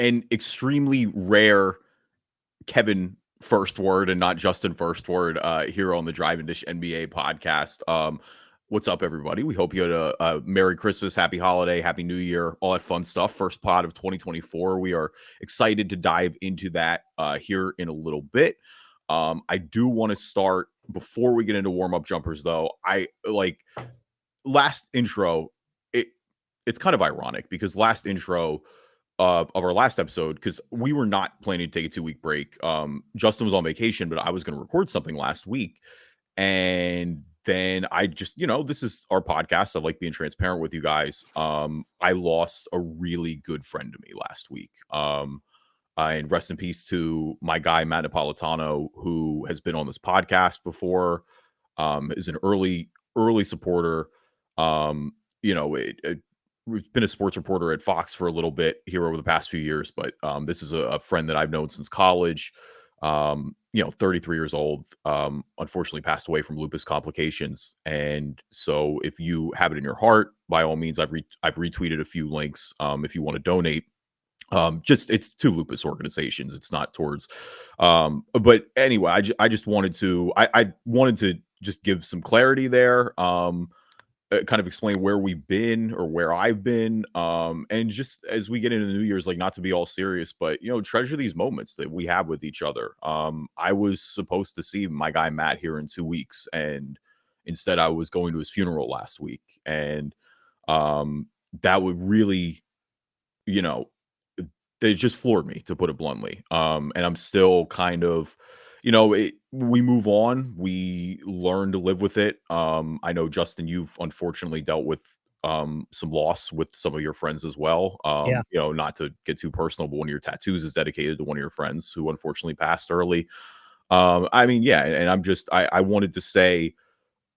an extremely rare Kevin first word and not Justin first word here on the Drive and Dish NBA podcast. What's up, everybody? We hope you had a Merry Christmas, Happy Holiday, Happy New Year, all that fun stuff. First pod of 2024. We are excited to dive into that here in a little bit. I do want to start, before we get into warm-up jumpers, though, I like last intro, it's kind of ironic because last intro of our last episode, because we were not planning to take a 2-week break. Justin was on vacation, but I was going to record something last week. And then I just, this is our podcast. I like being transparent with you guys. I lost a really good friend to me last week. And rest in peace to my guy, Matt Napolitano, who has been on this podcast before, is an early supporter. We've been a sports reporter at Fox for a little bit here over the past few years, but this is a friend that I've known since college. 33 years old, unfortunately passed away from lupus complications. And so if you have it in your heart, by all means, I've retweeted a few links if you want to donate. It's to lupus organizations. It's not towards, but anyway, I just wanted to, I wanted to just give some clarity there. Kind of explain where we've been or where I've been. And just as we get into New Year's, like, not to be all serious, but, treasure these moments that we have with each other. I was supposed to see my guy, Matt, here in 2 weeks. And instead I was going to his funeral last week. And that would really, they just floored me, to put it bluntly. And I'm still kind of, we move on. We learn to live with it. I know, Justin, you've unfortunately dealt with some loss with some of your friends as well. Not to get too personal, but one of your tattoos is dedicated to one of your friends who unfortunately passed early. And I wanted to say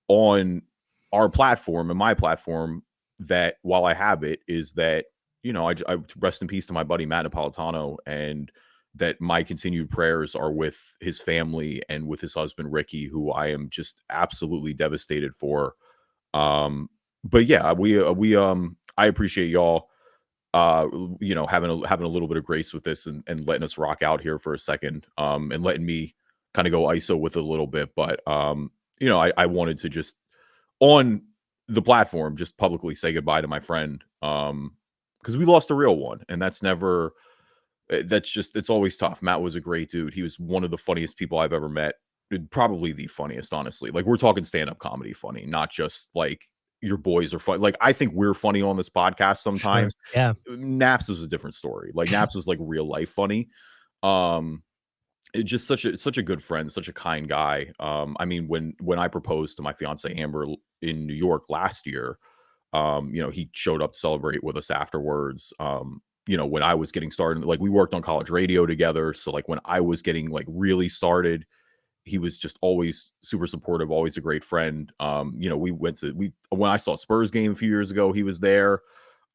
on our platform and my platform that while I have it, is that, I rest in peace to my buddy, Matt Napolitano, and that my continued prayers are with his family and with his husband, Ricky, who I am just absolutely devastated for. But yeah, I appreciate y'all, having a little bit of grace with this and letting us rock out here for a second, and letting me kind of go ISO with it a little bit. But, I wanted to just on the platform, just publicly say goodbye to my friend. Because we lost a real one, and it's always tough. Matt was a great dude. He was one of the funniest people I've ever met. Probably the funniest, honestly. Like, we're talking stand-up comedy funny, not just like your boys are funny. Like, I think we're funny on this podcast sometimes. Sure. Yeah. Naps was a different story. Like, Naps was like real life funny. It's just such a good friend, such a kind guy. When I proposed to my fiance Amber in New York last year, he showed up to celebrate with us afterwards. When I was getting started, like, we worked on college radio together. So like when I was getting like really started, he was just always super supportive, always a great friend. When I saw Spurs game a few years ago, he was there.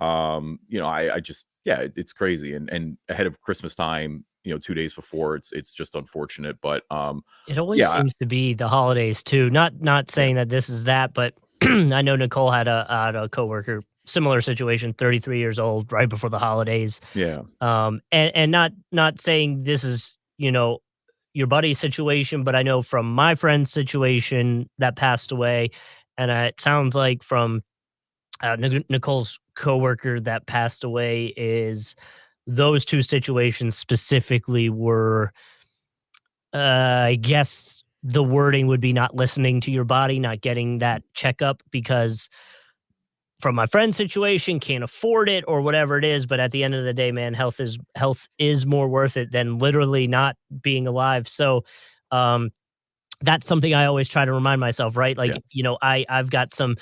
It's crazy. And ahead of Christmas time, 2 days before, it's just unfortunate, but it always seems to be the holidays too. Not saying that this is that, but I know Nicole had a coworker, similar situation, 33 years old, right before the holidays. Yeah. And not saying this is, your buddy's situation, but I know from my friend's situation that passed away, and it sounds like from Nicole's coworker that passed away, is those two situations specifically were, I guess the wording would be not listening to your body, not getting that checkup, because from my friend's situation, can't afford it or whatever it is. But at the end of the day, man, health is more worth it than literally not being alive. So, that's something I always try to remind myself, right? Like, I've got some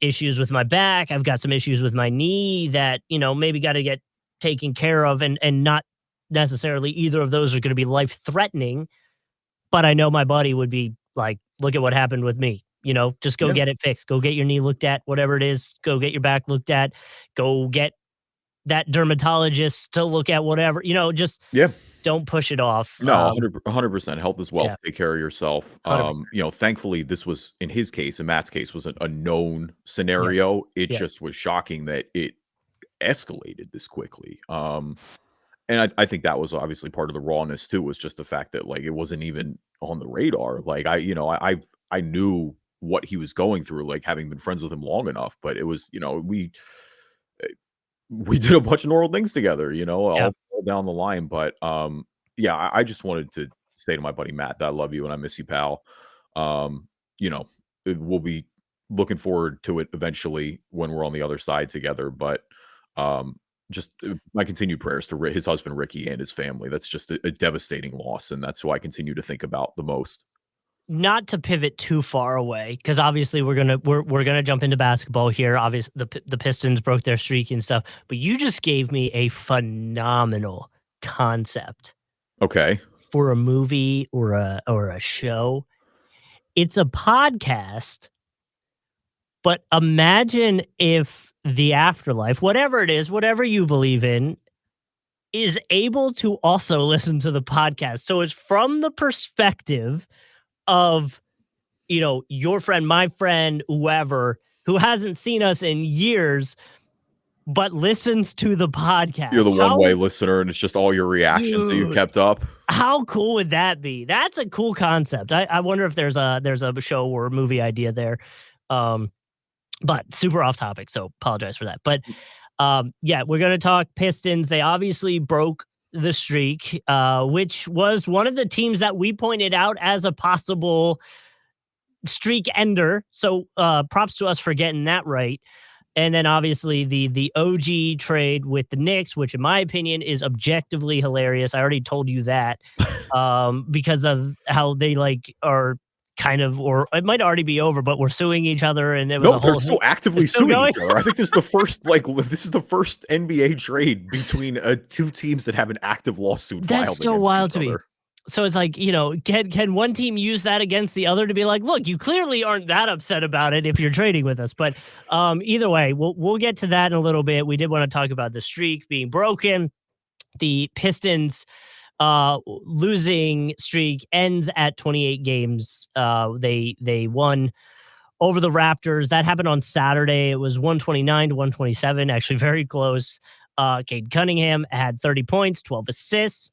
issues with my back. I've got some issues with my knee that, maybe got to get taken care of, and not necessarily either of those are going to be life threatening. But I know my buddy would be like, look at what happened with me. Just go get it fixed. Go get your knee looked at, whatever it is. Go get your back looked at. Go get that dermatologist to look at whatever, don't push it off. No, 100%. Health is wealth. Yeah. Take care of yourself. 100%. Thankfully, this was, in his case, in Matt's case, was a known scenario. It just was shocking that it escalated this quickly. And I think that was obviously part of the rawness too, was just the fact that, like, it wasn't even on the radar. Like, I knew what he was going through, like, having been friends with him long enough, but it was, we did a bunch of normal things together, Yeah. all down the line. But yeah, I just wanted to say to my buddy Matt that I love you and I miss you, pal. Um, you know, we'll be looking forward to it eventually when we're on the other side together. But just my continued prayers to his husband Ricky and his family. That's just a devastating loss, and that's who I continue to think about the most. Not to pivot too far away, because obviously we're gonna jump into basketball here. Obviously, the Pistons broke their streak and stuff, but you just gave me a phenomenal concept Okay. for a movie or a show. It's a podcast, but imagine if the afterlife, whatever it is, whatever you believe in, is able to also listen to the podcast. So it's from the perspective of, your friend, my friend, whoever, who hasn't seen us in years, but listens to the You're podcast. the one-way listener, and it's just all your reactions that you've Dude, kept up. how cool would that be? That's a cool concept. I wonder if there's a show or a movie idea there. Um, but super off topic, so apologize for that. But yeah, we're gonna talk Pistons. They obviously broke the streak, which was one of the teams that we pointed out as a possible streak ender. So props to us for getting that right. And then obviously the OG trade with the Knicks, which in my opinion is objectively hilarious. I already told you that because of how they like are kind of, or it might already be over, but we're suing each other, and it was No, a they're whole still actively it's still suing going. each other. I think this is the first, this is the first NBA trade between two teams that have an active lawsuit That's filed so against wild each to me. other. So it's like, can one team use that against the other to be like, look, you clearly aren't that upset about it if you're trading with us. But either way, we'll get to that in a little bit. We did want to talk about the streak being broken. The Pistons losing streak ends at 28 games. They won over the Raptors. That happened on Saturday. It was 129 to 127, actually very close. Cade Cunningham had 30 points, 12 assists.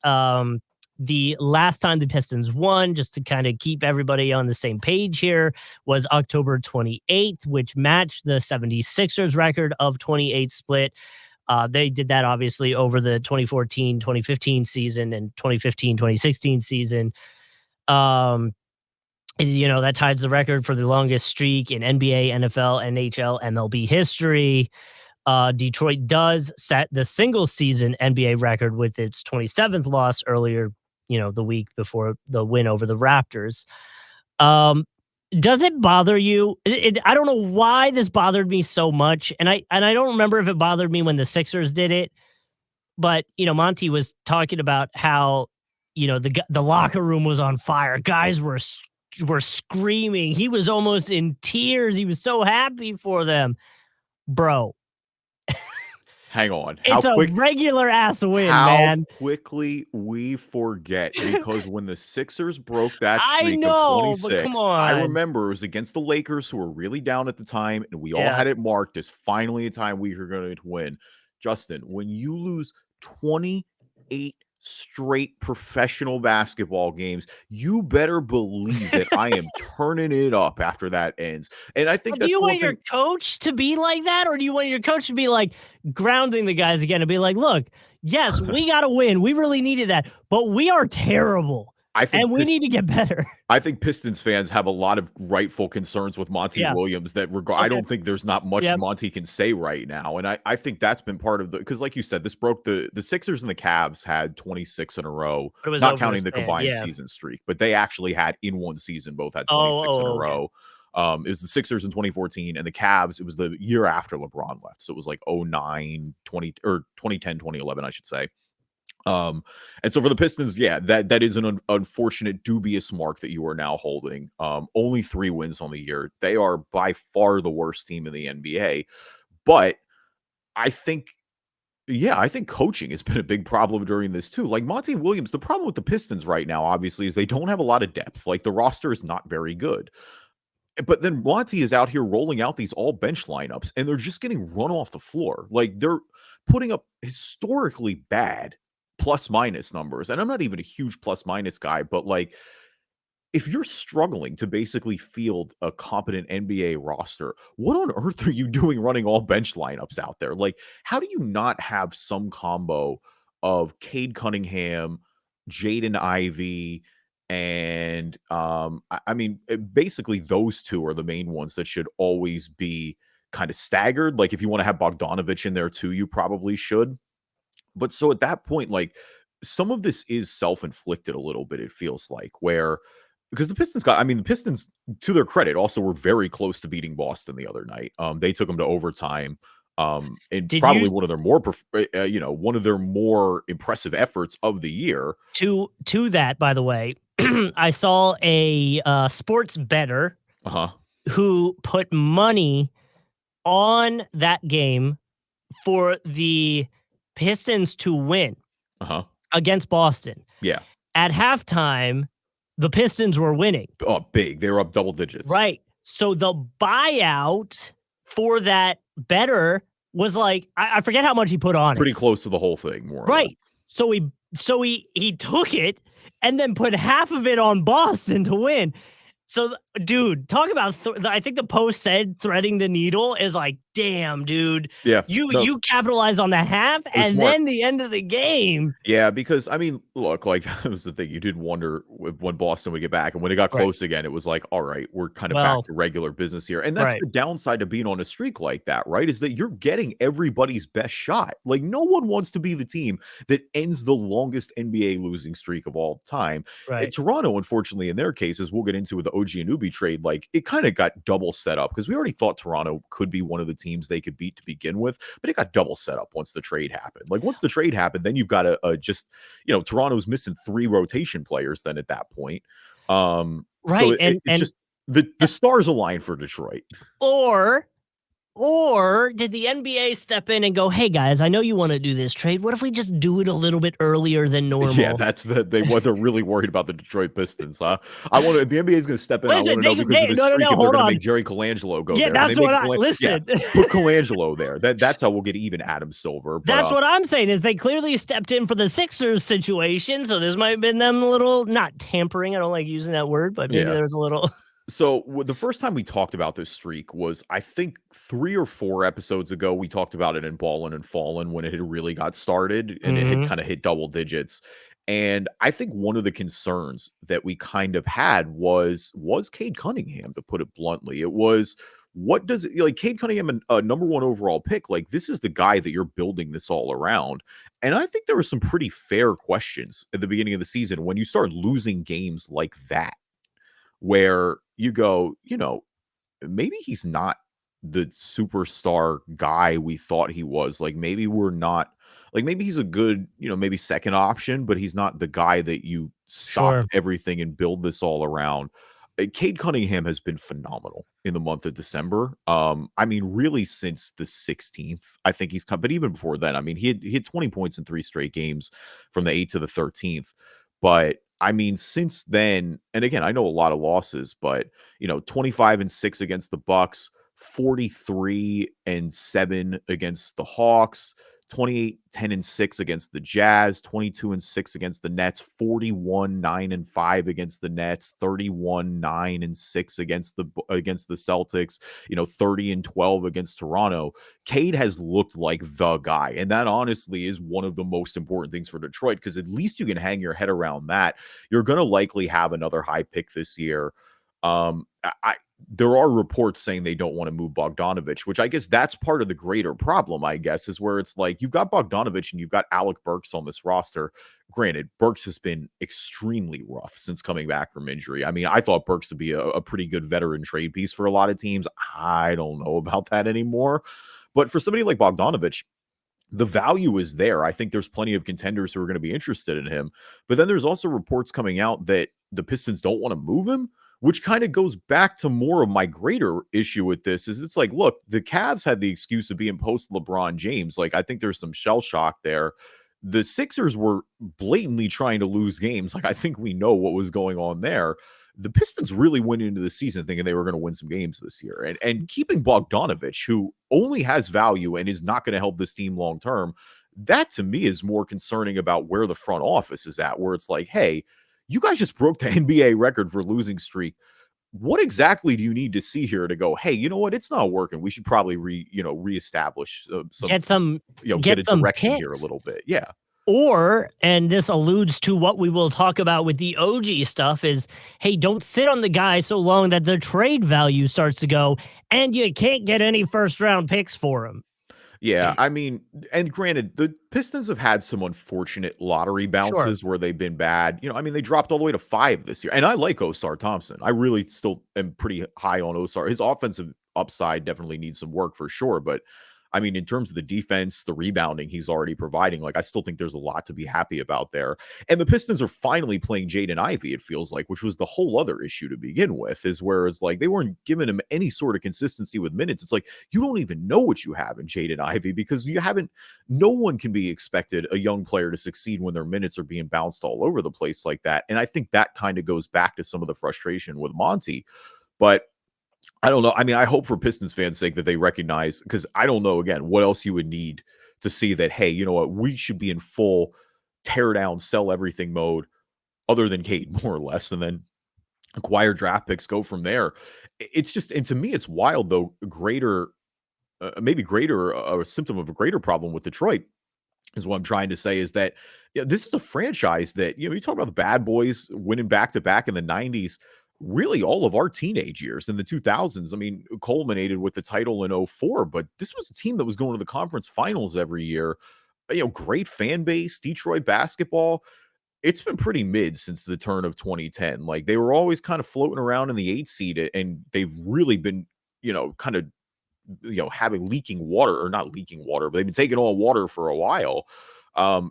The last time the Pistons won, just to kind of keep everybody on the same page here, was October 28th, which matched the 76ers record of 28 split. They did that obviously over the 2014-2015 season and 2015-2016 season. That ties the record for the longest streak in NBA, NFL, NHL, MLB history. Detroit does set the single season NBA record with its 27th loss earlier, the week before the win over the Raptors. Does it bother you? I don't know why this bothered me so much, and I don't remember if it bothered me when the Sixers did it, but Monty was talking about how the locker room was on fire. Guys were screaming. He was almost in tears. He was so happy for them, bro. Hang on. It's a regular ass win, How man. quickly we forget, because when the Sixers broke that I streak of know, but come 26, I on. remember it was against the Lakers, who were really down at the time, and we all Yeah. had it marked as finally a time we were going to win. Justin, when you lose 28 straight professional basketball games, you better believe that I am turning it up after that ends. And I think But do that's you one want your thing. coach to be like that, or do you want your coach to be like grounding the guys again and be like, look, yes, we got to win. We really needed that, but we are terrible I think and we need to get better. I think Pistons fans have a lot of rightful concerns with Monty Yeah. Williams that I Okay. don't think there's not much Yep. Monty can say right now. And I think that's been part of because like you said, this broke the Sixers and the Cavs had 26 in a row, But it was not over a counting the span. combined Yeah. season streak, but they actually had in one season, both had 26 in a Okay. row. It was the Sixers in 2014 and the Cavs, it was the year after LeBron left. So it was like 09, 20 or 2010, 2011, I should say. And so for the Pistons, yeah, that is an unfortunate, dubious mark that you are now holding. Only 3 wins on the year. They are by far the worst team in the NBA. But I think, yeah, I think coaching has been a big problem during this too. Like Monty Williams, the problem with the Pistons right now, obviously, is they don't have a lot of depth. Like the roster is not very good. But then Monty is out here rolling out these all bench lineups, and they're just getting run off the floor. Like they're putting up historically bad plus minus numbers. And I'm not even a huge plus minus guy, but like if you're struggling to basically field a competent NBA roster, what on earth are you doing running all bench lineups out there? Like, how do you not have some combo of Cade Cunningham, Jaden Ivey, and I mean, basically those two are the main ones that should always be kind of staggered. Like, if you want to have Bogdanovich in there too, you probably should. But so at that point, like some of this is self-inflicted a little bit, it feels like, where because the Pistons, to their credit, also were very close to beating Boston the other night. They took them to overtime. And Did you probably one of their more impressive efforts of the year. to that, by the way, I saw a sports bettor Uh-huh. who put money on that game for the Pistons to win Uh-huh. against Boston. Yeah. At halftime, the Pistons were winning. Oh, big. They were up double digits. Right. So the buyout for that bettor was like, I forget how much he put on Pretty it. close to the whole thing, more or Right. less. So he took it and then put half of it on Boston to win. So, dude, talk about I think the post said threading the needle is like, damn, dude. Yeah. You capitalize on the half and smart. then the end of the game. Yeah, because I mean, look, like that was the thing. You did wonder when Boston would get back, and when it got Right. close again, it was like, all right, we're kind of Well, back to regular business here. And that's right. the downside of being on a streak like that, right? Is that you're getting everybody's best shot. Like no one wants to be the team that ends the longest NBA losing streak of all time. Right. Toronto, unfortunately, in their cases, we'll get into with the OG Anunoby trade. Like it kind of got double set up because we already thought Toronto could be one of the teams they could beat to begin with, but it got double set up once the trade happened. Like once the trade happened, then you've got Toronto's missing 3 rotation players then at that point. Right. So it's just the stars align for Detroit. Or did the NBA step in and go, "Hey guys, I know you want to do this trade. What if we just do it a little bit earlier than normal?" Yeah, that's they're really worried about the Detroit Pistons, huh? The NBA is going to step in. Listen, I want to know because of the streak if they're going to make Jerry Colangelo go there. Yeah, that's what listen. Yeah, put Colangelo there. That's how we'll get even Adam Silver. But, that's what I'm saying is they clearly stepped in for the Sixers situation. So this might have been them a little not tampering. I don't like using that word, but maybe there was a little. So the first time we talked about this streak was, I think, 3 or 4 episodes ago. We talked about it in Ballin and Fallin when it had really got started and it had kind of hit double digits. And I think one of the concerns that we kind of had was Cade Cunningham, to put it bluntly. It was, what does it like Cade Cunningham, a number 1 overall pick? Like this is the guy that you're building this all around. And I think there were some pretty fair questions at the beginning of the season when you start losing games like that, where you go, maybe he's not the superstar guy we thought he was. Like maybe we're not, like maybe he's a good, maybe second option, but he's not the guy that you stop everything and build this all around. Cade Cunningham has been phenomenal in the month of December. I mean, really since the 16th, I think he's come, but even before then, I mean, he had 20 points in 3 straight games from the 8th to the 13th. But I mean, since then, and again, I know a lot of losses, but 25-6 against the Bucks, 43-7 against the Hawks, 28-10-6 against the Jazz, 22-6 against the Nets, 41-9-5 against the Nets, 31-9-6 against the Celtics, 30-12 against Toronto. Cade has looked like the guy, and that honestly is one of the most important things for Detroit, because at least you can hang your head around that. You're going to likely have another high pick this year. There are reports saying they don't want to move Bogdanovich, which I guess that's part of the greater problem, I guess, is where it's like you've got Bogdanovich and you've got Alec Burks on this roster. Granted, Burks has been extremely rough since coming back from injury. I mean, I thought Burks would be a pretty good veteran trade piece for a lot of teams. I don't know about that anymore. But for somebody like Bogdanovich, the value is there. I think there's plenty of contenders who are going to be interested in him. But then there's also reports coming out that the Pistons don't want to move him, which kind of goes back to more of my greater issue with this. Is it's like, look, the Cavs had the excuse of being post LeBron James. Like, I think there's some shell shock there. The Sixers were blatantly trying to lose games. Like, I think we know what was going on there. The Pistons really went into the season thinking they were going to win some games this year. And keeping Bogdanovich, who only has value and is not going to help this team long term, That to me is more concerning about where the front office is at, where it's like, hey, you guys just broke the NBA record for losing streak. What exactly do you need to see here to go, hey, you know what? It's not working. We should probably reestablish Get some get a get some direction here a picks. little bit. Yeah. Or, and this alludes to what we will talk about with the OG stuff is, hey, don't sit on the guy so long that the trade value starts to go and you can't get any first round picks for him. Yeah, I mean, and granted, the Pistons have had some unfortunate lottery Sure. bounces where they've been bad. I mean, they dropped all the way to 5 this year, and I like Osar Thompson. I really still am pretty high on Osar. His offensive upside definitely needs some work for sure, but I mean, in terms of the defense, the rebounding he's already providing, like I still think there's a lot to be happy about there. And the Pistons are finally playing Jaden Ivey, it feels like, which was the whole other issue to begin with, is where it's like they weren't giving him any sort of consistency with minutes. It's like you don't even know what you have in Jaden Ivey because you haven't, no one can be expected a young player to succeed when their minutes are being bounced all over the place like that. And I think that kind of goes back to some of the frustration with Monty. But I don't know. I mean, I hope for Pistons fans' sake that they recognize, because I don't know, again, what else you would need to see that, hey, you know what, we should be in full tear down, sell everything mode other than Kate, more or less, and then acquire draft picks, go from there. It's just, and to me, it's wild, though, maybe greater, a symptom of a greater problem with Detroit is what I'm trying to say is that this is a franchise that, you talk about the bad boys winning back to back in the 90s. Really, all of our teenage years in the 2000s, I mean, culminated with the title in '04, but this was a team that was going to the conference finals every year. Great fan base, Detroit basketball. It's been pretty mid since the turn of 2010. Like they were always kind of floating around in the 8 seed, and they've really been, kind of having leaking water, or not leaking water, but they've been taking on water for a while.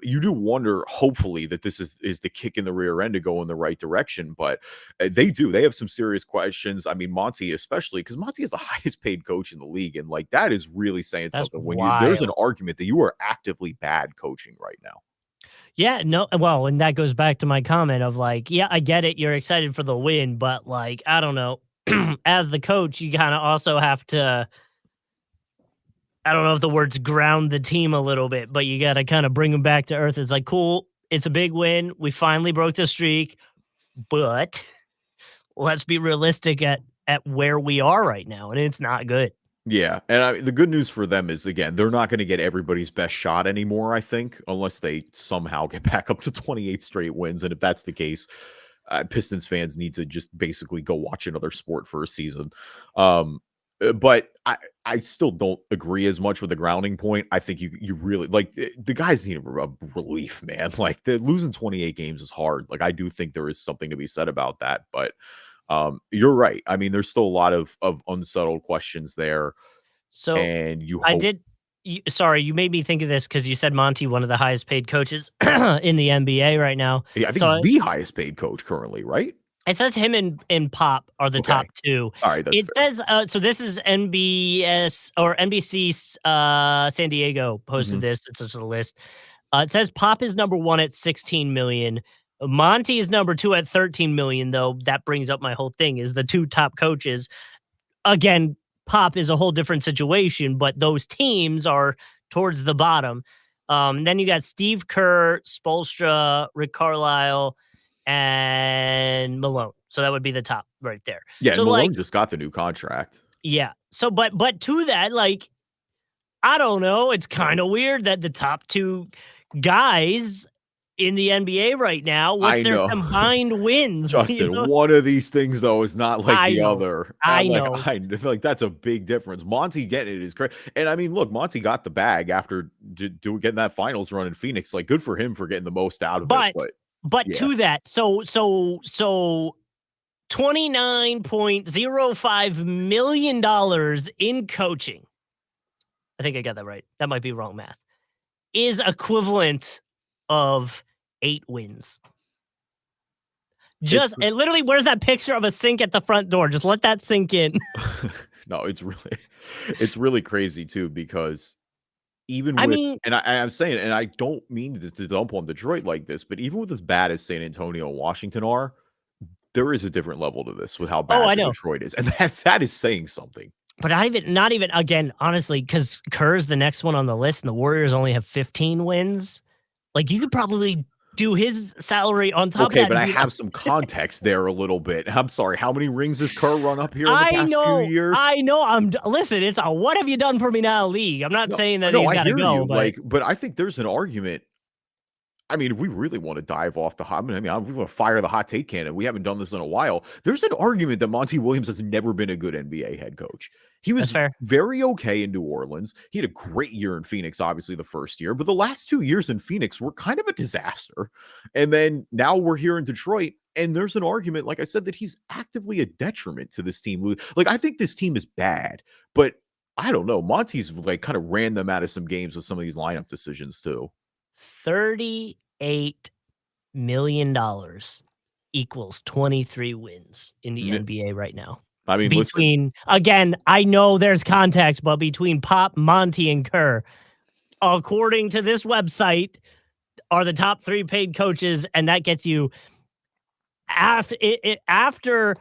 You do wonder, hopefully, that this is the kick in the rear end to go in the right direction, but they have some serious questions. I mean, Monty, especially because Monty is the highest paid coach in the league, and like that is really saying That's something when there's an wild. argument that you are actively bad coaching right now. Yeah, no, well, and that goes back to my comment of like, yeah, I get it. You're excited for the win, but like, I don't know. As the coach, you kind of also have to, I don't know if the words ground the team a little bit, but you got to kind of bring them back to earth. It's like, cool, it's a big win. We finally broke the streak, but let's be realistic at where we are right now, and it's not good. Yeah, and the good news for them is, again, they're not going to get everybody's best shot anymore, I think, unless they somehow get back up to 28 straight wins. And if that's the case, Pistons fans need to just basically go watch another sport for a season. But I still don't agree as much with the grounding point. I think you really like the guys need a relief, man. Like losing 28 games is hard. Like I do think there is something to be said about that, but you're right. I mean, there's still a lot of unsettled questions there, So and you I hope. did. Sorry, you made me think of this because you said Monty, one of the highest paid coaches in the NBA right now. Yeah, I think he's So the highest paid coach currently, right? it says him and Pop are the top Okay, two. all right, that's It fair. says so. This is NBS or NBC. San Diego posted Mhm. this. It's just a list. It says Pop is number one at 16 million. Monty is number two at 13 million. Though that brings up my whole thing: is the two top coaches again. Pop is a whole different situation, but those teams are towards the bottom. Then you got Steve Kerr, Spolstra, Rick Carlisle, and Malone. So that would be the top right there. Yeah, and So like, Malone just got the new contract. yeah. So but to that, like, I don't know. It's kind of weird that the top two guys in the NBA right now, what's I their know. combined wins? You Justin, know, one of these things though is not like I the know, other. I know, I feel like that's a big difference. Monty getting it is great, and I mean, look, Monty got the bag after getting that finals run in Phoenix. Like, good for him for getting the most out of it. but But but yeah, to that, so $29.05 million in coaching. I think I got that right. That might be wrong math. Is equivalent of 8 wins. it's Just and literally, where's that picture of a sink at the front door? Just let that sink in. no, it's really crazy too because even I with, mean, and I'm saying, and I don't mean to dump on Detroit like this, but even with as bad as San Antonio and Washington are, there is a different level to this with how oh, bad I the know. Detroit is, and that is saying something. But not even again, honestly, because Kerr's the next one on the list, and the Warriors only have 15 wins. Like, you could probably do his salary on top of Okay, that but and I be like, have some context there a little bit. I'm sorry, how many rings has Kerr run up here in the I past few know, years? I know. Listen, it's a what have you done for me now league. I'm not No, saying that no, he's I got to hear go, you, but like, but I think there's an argument. I mean, if we really want to dive off the hot, I mean, if we want to fire the hot take cannon, we haven't done this in a while. There's an argument that Monty Williams has never been a good NBA head coach. He that's was fair. very okay in New Orleans. He had a great year in Phoenix, obviously the first year, but the last 2 years in Phoenix were kind of a disaster. And then now we're here in Detroit, and there's an argument, like I said, that he's actively a detriment to this team. Like, I think this team is bad, but I don't know. Monty's like kind of ran them out of some games with some of these lineup decisions too. $38 million equals 23 wins in the NBA right now. I mean, listen, Between again, I know there's context, but between Pop, Monty, and Kerr, according to this website, are the top 3 paid coaches, and that gets you after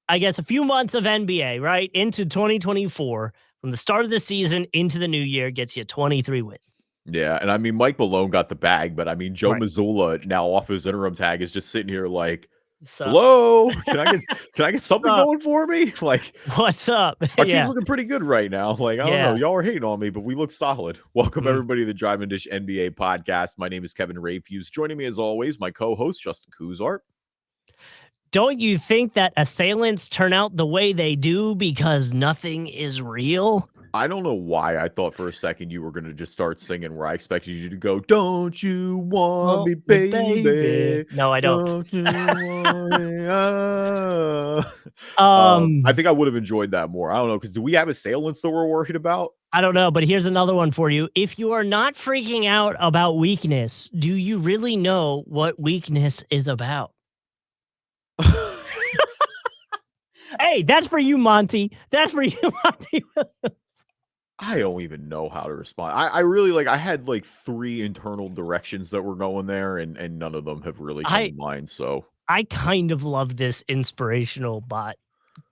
I guess a few months of NBA, right? Into 2024, from the start of the season into the new year gets you 23 wins. yeah, and I mean, Mike Malone got the bag, but I mean, Joe Right. Mazzulla now off his interim tag is just sitting here like, So, "Hello, can I get something up? going for me?" Like, What's up? our team's Yeah. looking pretty good right now. Like, I don't know, Yeah. y'all are hating on me, but we look solid. Welcome Mm. everybody to the Drive and Dish NBA podcast. My name is Kevin Rafuse. Joining me as always, my co-host Justin Cousart. Don't you think that assailants turn out the way they do because nothing is real? I don't know why I thought for a second you were going to just start singing where I expected you to go, "Don't you want Oh, me, me baby. baby? No, I don't. Don't you want me?" I Um, think I would have enjoyed that more. I don't know, because do we have assailants that we're worried about? I don't know, but here's another one for you. If you are not freaking out about weakness, do you really know what weakness is about? Hey, that's for you, Monty. That's for you, Monty. I don't even know how to respond. I really like I had like 3 internal directions that were going there, and none of them have really come I to mind. So I kind of love this inspirational bot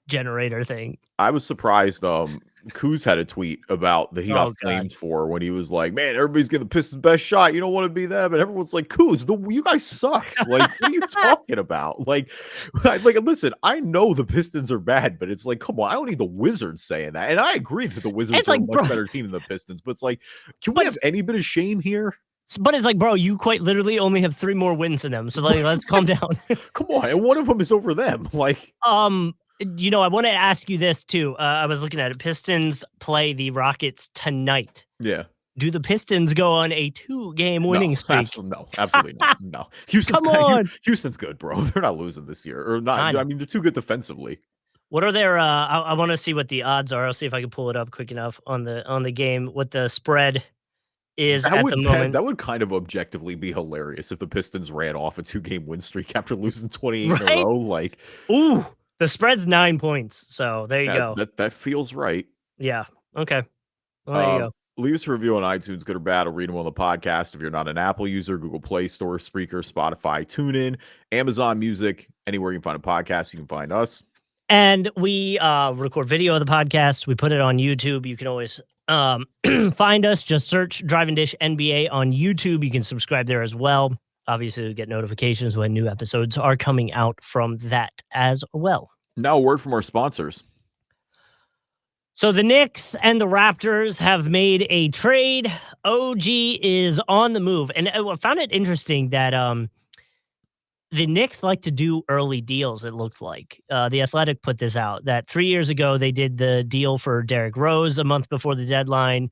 generator thing. I was surprised. Kuz had a tweet about that he got Oh god. flamed for when he was like, "Man, everybody's getting the Pistons' best shot. You don't want to be them." And everyone's like, "Kuz, you guys suck. Like, what are you talking about? Like, listen, I know the Pistons are bad, but it's like, come on, I don't need the Wizards saying that. And I agree that the Wizards It's are a like, much bro, better team than the Pistons, but it's like, can we but have any bit of shame here? but it's like, bro, you quite literally only have 3 more wins than them. So like, let's calm down. Come on, and one of them is over them. Like, I want to ask you this too. I was looking at it. Pistons play the Rockets tonight. yeah. Do the Pistons go on a 2-game winning streak? Absolutely not. No, Houston's Come on. Houston's good, bro. They're not losing this year, or not. I I mean, they're too good defensively. What are their I want to see what the odds are. I'll see if I can pull it up quick enough on the game, what the spread is That at would the moment. that would kind of objectively be hilarious if the Pistons ran off a 2-game win streak after losing 28 in a Right? row. Like, Ooh, the spread's 9 points. So there you go. that feels right. Yeah. Okay. Well, there you Um, go. leave us a review on iTunes, good or bad. I'll read them on the podcast. If you're not an Apple user, Google Play Store, Spreaker, Spotify, TuneIn, Amazon Music, anywhere you can find a podcast, you can find us. And we record video of the podcast. We put it on YouTube. You can always find us. Just search Drive and Dish NBA on YouTube. You can subscribe there as well. Obviously, you get notifications when new episodes are coming out from that as well. Now, a word from our sponsors. So the Knicks and the Raptors have made a trade. OG is on the move. And I found it interesting that the Knicks like to do early deals, it looks like. The Athletic put this out, that 3 years ago, they did the deal for Derrick Rose a month before the deadline.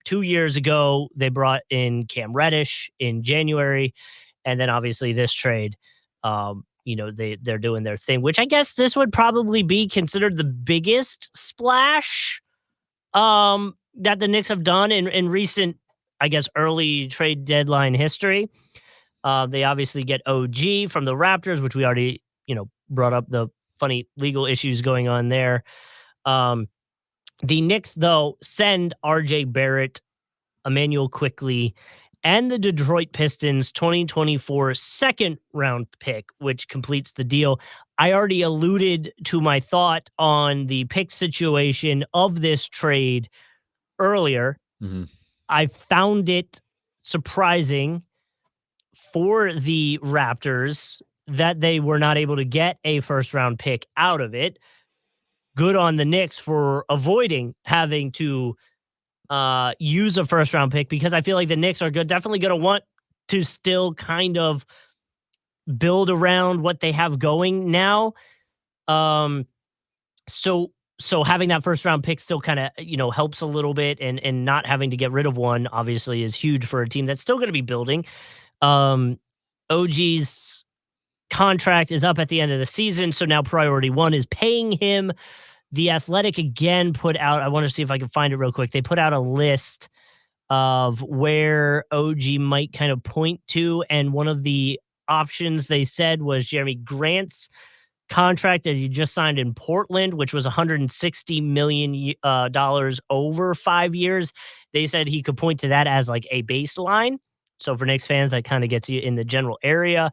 2 years ago, they brought in Cam Reddish in January. And then obviously this trade, they're doing their thing, which I guess this would probably be considered the biggest splash that the Knicks have done in recent, I guess, early trade deadline history. They obviously get OG from the Raptors, which we already, brought up the funny legal issues going on there. The Knicks, though, send RJ Barrett, Emmanuel Quickly, and the Detroit Pistons 2024 second round pick, which completes the deal. I already alluded to my thought on the pick situation of this trade earlier. Mhm. I found it surprising for the Raptors that they were not able to get a first round pick out of it. Good on the Knicks for avoiding having to use a first round pick, because I feel like the Knicks are definitely going to want to still kind of build around what they have going now. Um, so so having that first round pick still kind of helps a little bit, and not having to get rid of one obviously is huge for a team that's still going to be building. Um, OG's contract is up at the end of the season, so now priority one is paying him. The Athletic again put out, I want to see if I can find it real quick. They put out a list of where OG might kind of point to, and one of the options they said was Jeremy Grant's contract that he just signed in Portland, which was $160 million dollars over 5 years. They said he could point to that as like a baseline. So for Knicks fans, that kind of gets you in the general area.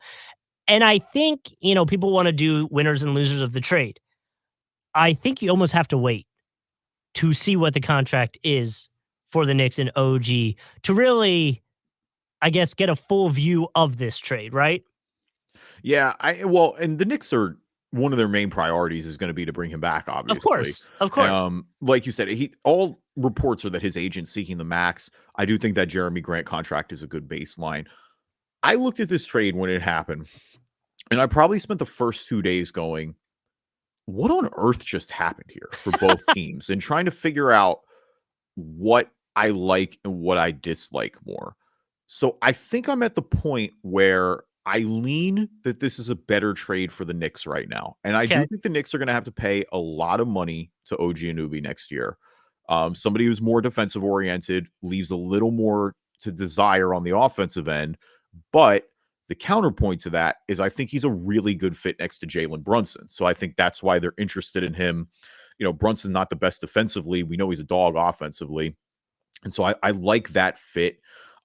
And I think, people want to do winners and losers of the trade. I think you almost have to wait to see what the contract is for the Knicks and OG to really, I guess, get a full view of this trade, right? Yeah, well, and the Knicks are one of their main priorities is going to be to bring him back, Of obviously. course. Of course. Like you said, all reports are that his agent's seeking the max. I do think that Jeremy Grant contract is a good baseline. I looked at this trade when it happened, and I probably spent the first 2 days going, what on earth just happened here for both teams, and trying to figure out what I like and what I dislike more. So I think I'm at the point where I lean that this is a better trade for the Knicks right now. And I do Okay. think the Knicks are going to have to pay a lot of money to OG Anunoby next year. Somebody who's more defensive oriented, leaves a little more to desire on the offensive end. But the counterpoint to that is I think he's a really good fit next to Jalen Brunson. So I think that's why they're interested in him. Brunson's not the best defensively. We know he's a dog offensively. And so I like that fit.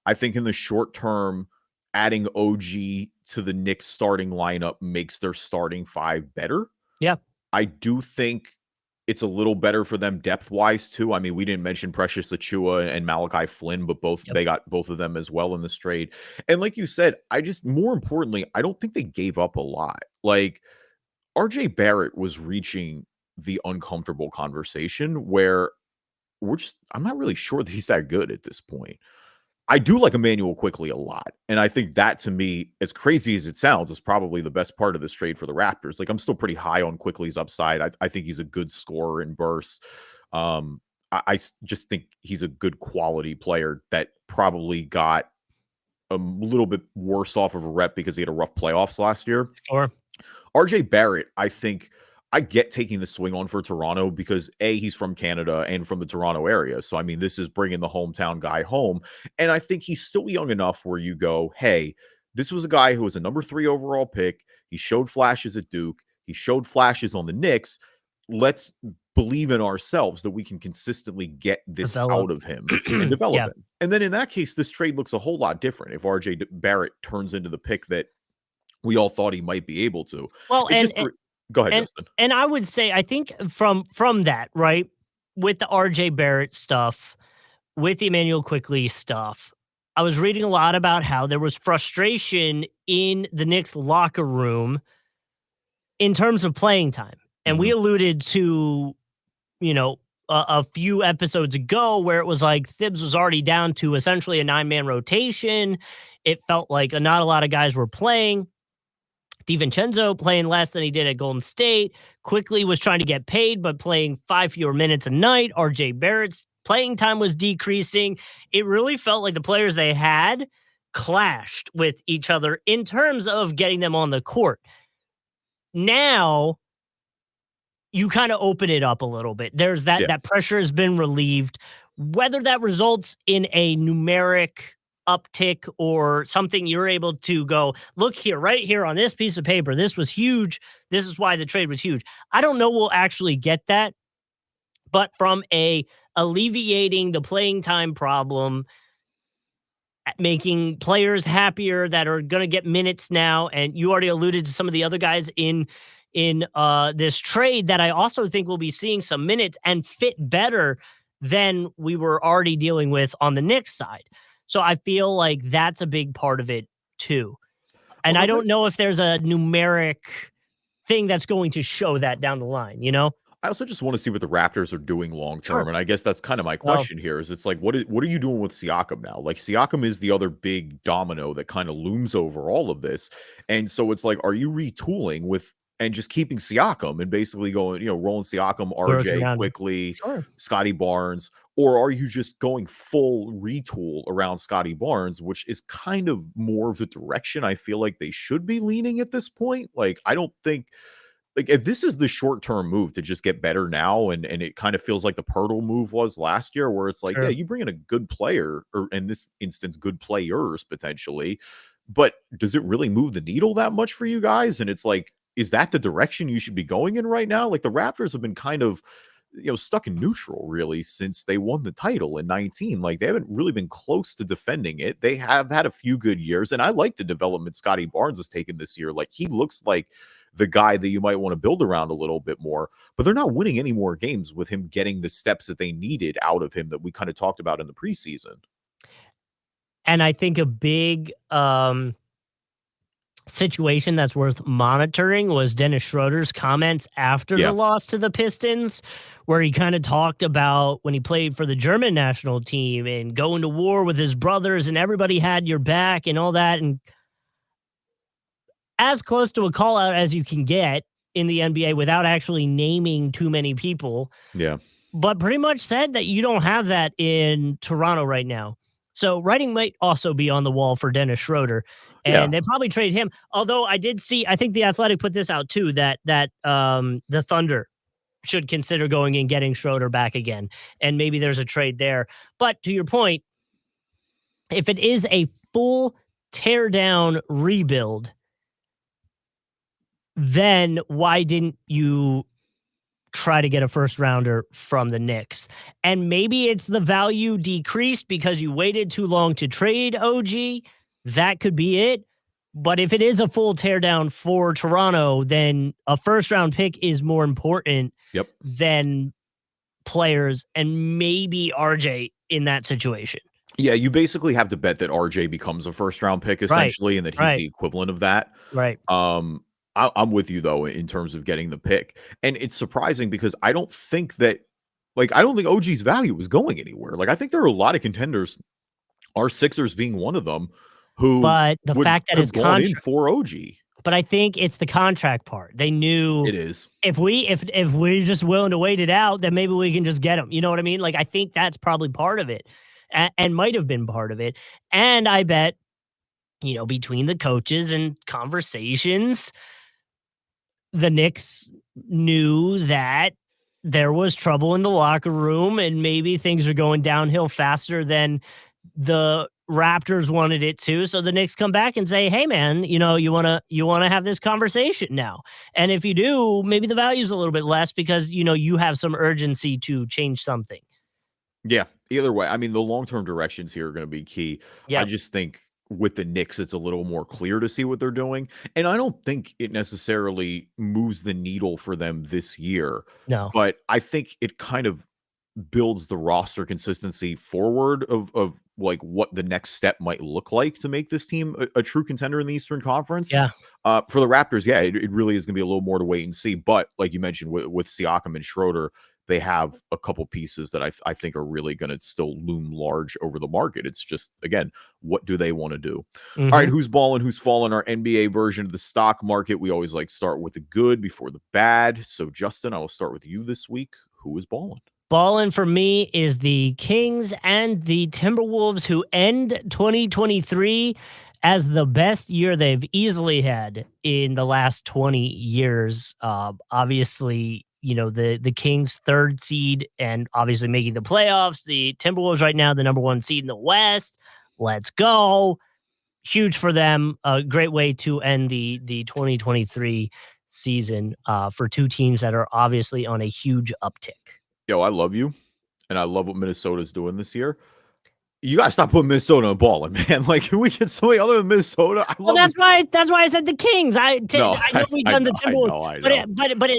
I think in the short term, adding OG to the Knicks starting lineup makes their starting five better. Yeah. I do think it's a little better for them depth wise too. I mean, we didn't mention Precious Achua and Malachi Flynn, but Yep. they got both of them as well in this trade. And like you said, more importantly, I don't think they gave up a lot. Like RJ Barrett was reaching the uncomfortable conversation where I'm not really sure that he's that good at this point. I do like Emmanuel Quickly a lot. And I think that, to me, as crazy as it sounds, is probably the best part of this trade for the Raptors. Like, I'm still pretty high on Quickly's upside. I think he's a good scorer in bursts. Just think he's a good quality player that probably got a little bit worse off of a rep because he had a rough playoffs last year. Sure. RJ Barrett, I think I get taking the swing on for Toronto because he's from Canada and from the Toronto area. So, I mean, this is bringing the hometown guy home. And I think he's still young enough where you go, hey, this was a guy who was a number 3 overall pick. He showed flashes at Duke. He showed flashes on the Knicks. Let's believe in ourselves that we can consistently get this Develop. out of him and develop Yeah. him. And then in that case, this trade looks a whole lot different if RJ Barrett turns into the pick that we all thought he might be able to. Well, It's just go ahead, and Justin. and I would say, I think from that, right, with the RJ Barrett stuff, with the Emmanuel Quickly stuff, I was reading a lot about how there was frustration in the Knicks locker room in terms of playing time. And we Mhm. alluded to, a few episodes ago where it was like Thibs was already down to essentially a 9-man rotation. It felt like not a lot of guys were playing. DiVincenzo playing less than he did at Golden State. Quickly was trying to get paid, but playing 5 fewer minutes a night. RJ Barrett's playing time was decreasing. It really felt like the players they had clashed with each other in terms of getting them on the court. Now you kind of open it up a little bit. There's Yeah. that pressure has been relieved. Whether that results in a numeric uptick or something you're able to go, look here, right here on this piece of paper, this was huge. This is why the trade was huge. I don't know we'll actually get that, but from alleviating the playing time problem, making players happier that are going to get minutes now. And you already alluded to some of the other guys in this trade that I also think will be seeing some minutes and fit better than we were already dealing with on the Knicks side. So I feel like that's a big part of it too. Well, And I the don't know if there's a numeric thing that's going to show that down the line, you know? I also just wanna see what the Raptors are doing long term, Sure. and I guess that's kinda my Well, question here is it's like, what are you doing with Siakam now? Like, Siakam is the other big domino that kinda looms over all of this, and so it's like, are you retooling with and just keeping Siakam and basically going, rolling Siakam, working RJ around him. quickly, Sure. Scotty Barnes, or are you just going full retool around Scotty Barnes, which is kind of more of the direction I feel like they should be leaning at this point? Like, I don't think like, if this is the short-term move to just get better now and it kind of feels like the Pirtle move was last year where it's like, yeah, Sure. you bring in a good player, or in this instance, good players potentially, but does it really move the needle that much for you guys? And it's like, is that the direction you should be going in right now? Like, the Raptors have been kind of, stuck in neutral really since they won the title in 19. Like, they haven't really been close to defending it. They have had a few good years, and I like the development Scotty Barnes has taken this year. Like, he looks like the guy that you might want to build around a little bit more, but they're not winning any more games with him getting the steps that they needed out of him that we kind of talked about in the preseason. And I think a big situation that's worth monitoring was Dennis Schroeder's comments after the Yeah. loss to the Pistons, where he kind of talked about when he played for the German national team and going to war with his brothers and everybody had your back and all that. And as close to a call out as you can get in the NBA without actually naming too many people, Yeah. but pretty much said that you don't have that in Toronto right now. So writing might also be on the wall for Dennis Schroeder, Yeah. and they probably trade him. Although I did see, I think the Athletic put this out too that the Thunder should consider going and getting Schroeder back again, and maybe there's a trade there. But to your point, if it is a full tear down rebuild, then why didn't you try to get a first rounder from the Knicks? And maybe it's the value decreased because you waited too long to trade OG. That could be it. But if it is a full teardown for Toronto, then a first round pick is more important Yep. than players and maybe RJ in that situation. Yeah, you basically have to bet that RJ becomes a first round pick Right. essentially, and that he's Right. the equivalent of that. Right. Um, I'm with you though in terms of getting the pick, and it's surprising because I don't think that, like, I don't think OG's value is going anywhere. Like, I think there are a lot of contenders, our Sixers being one of them, who But the would fact that his have gone in contract, for OG. but I think it's the contract part. They knew It is. if we're just willing to wait it out, then maybe we can just get him. You know what I mean? Like I think that's probably part of it, and might have been part of it. And I bet between the coaches and conversations, the Knicks knew that there was trouble in the locker room, and maybe things are going downhill faster than the Raptors wanted it to. So the Knicks come back and say, "Hey, man, you wanna have this conversation now, and if you do, maybe the value's a little bit less because you have some urgency to change something." Yeah, either way, I mean, the long-term directions here are gonna be key. I Yep. just think with the Knicks, it's a little more clear to see what they're doing, and I don't think it necessarily moves the needle for them this year, No. but I think it kind of builds the roster consistency forward of, like, what the next step might look like to make this team a true contender in the Eastern Conference. Yeah. For the Raptors, yeah, it really is gonna be a little more to wait and see, but like you mentioned with Siakam and Schroeder, they have a couple pieces that I think are really gonna still loom large over the market. It's just, again, what do they wanna do? All right, Mhm. who's balling, who's falling? Our NBA version of the stock market. We always like start with the good before the bad. So, Justin, I will start with you this week. Who is balling? Ballin for me is the Kings and the Timberwolves, who end 2023 as the best year they've easily had in the last 20 years. Obviously, the Kings third seed and obviously making the playoffs. The Timberwolves right now, the number one seed in the West. Let's go. Huge for them. A great way to end the 2023 season for two teams that are obviously on a huge uptick. Yo, I love you, and I love what Minnesota's doing this year. You gotta stop putting Minnesota on Ballin, man. Like, can we get somebody other than Minnesota? I Well, love this. that's why I said the Kings. No, I know we've done the Timberwolves, I know.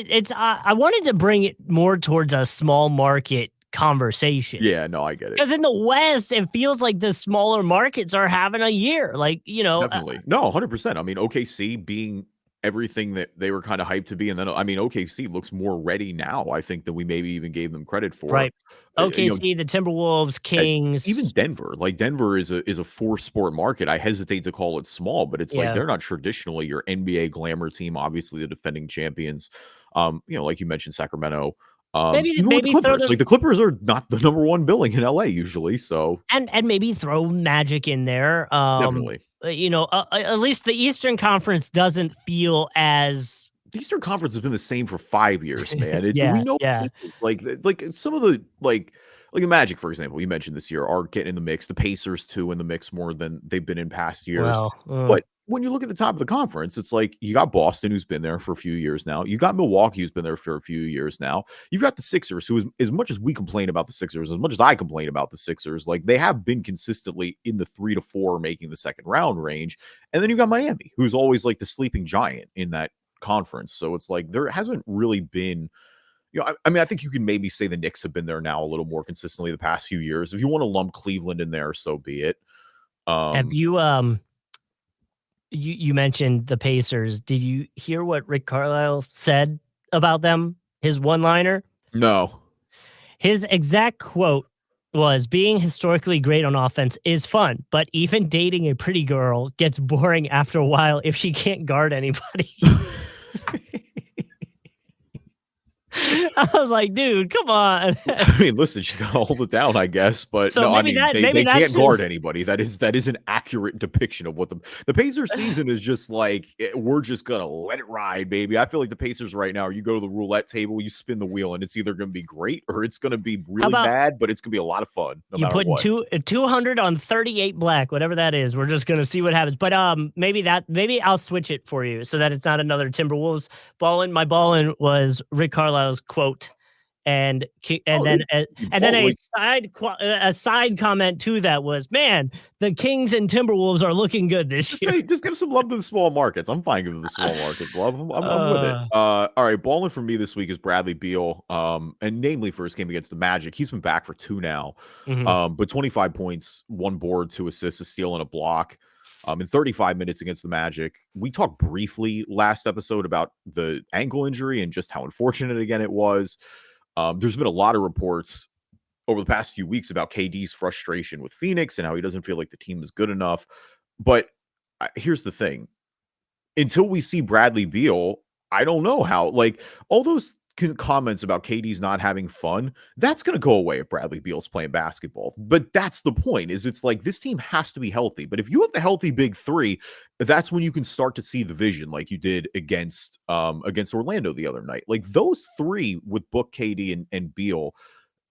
it's I wanted to bring it more towards a small market conversation. Yeah, no, I get it. Because in the West, it feels like the smaller markets are having a year. Like, Definitely. No, 100%. I mean, OKC being everything that they were kind of hyped to be, and then I mean, OKC looks more ready now, I think, than we maybe even gave them credit for. right. You know, OKC, the Timberwolves, even Kings. Denver, like Denver is a four sport market. I hesitate to call it small, but it's like Yeah. they're not traditionally your NBA glamour team. Obviously, the defending champions. Like you mentioned, Sacramento. Even with the Maybe throw Clippers, the like the Clippers are not the number one billing in LA usually. So and maybe throw Magic in there. definitely, At least the Eastern Conference doesn't feel as the Eastern Conference has been the same for 5 years, man. It's we yeah, know yeah. like some of the like the Magic, for example, you mentioned this year are getting in the mix. The Pacers too in the mix more than they've been in past years. Well, But when you look at the top of the conference, it's like you got Boston, who's been there for a few years now. You got Milwaukee, who's been there for a few years now. You've got the Sixers, who is as much as we complain about the Sixers, as much as I complain about the Sixers, like they have been consistently in the 3 to 4 making the second round range. And then you got Miami, who's always like the sleeping giant in that conference. So it's like there hasn't really been, I mean, I think you can maybe say the Knicks have been there now a little more consistently the past few years. If you want to lump Cleveland in there, so be it. have you mentioned the Pacers. Did you hear what Rick Carlisle said about them? His one-liner? No. His exact quote was, "Being historically great on offense is fun, but even dating a pretty girl gets boring after a while if she can't guard anybody." I was like, "Dude, come on." I mean, listen, you gotta hold it down, I guess. But So no, I maybe mean, that they maybe that can't should guard anybody. That is an accurate depiction of what the Pacers season is just like. We're just gonna let it ride, baby. I feel like the Pacers right now. You go to the roulette table, you spin the wheel, and it's either gonna be great or it's gonna be How really about bad. But it's gonna be a lot of fun, no you matter putting what. 200 on 38 black, whatever that is. We're just gonna see what happens. But maybe I'll switch it for you so that it's not another Timberwolves ballin'. My ballin' was Rick Carlisle's quote. And Oh, then and then like a side comment to that was, "Man, the Kings and Timberwolves are looking good this year." just give some love to the small markets. I'm fine giving the small markets love. I'm with it. Uh, All right, balling for me this week is Bradley Beal. And namely for his game against the Magic. He's been back for 2 now. mhm. But 25 points, 1 board, 2 assists, a steal, and a block. In 35 minutes against the Magic. We talked briefly last episode about the ankle injury and just how unfortunate again it was. There's been a lot of reports over the past few weeks about KD's frustration with Phoenix and how he doesn't feel like the team is good enough. But here's the thing. Until we see Bradley Beal, I don't know how, like, all those comments about KD's not having fun, that's going to go away if Bradley Beal's playing basketball. But that's the point, is it's like this team has to be healthy. But if you have the healthy big three, that's when you can start to see the vision like you did against Orlando the other night. Like those three with Book, KD, and Beal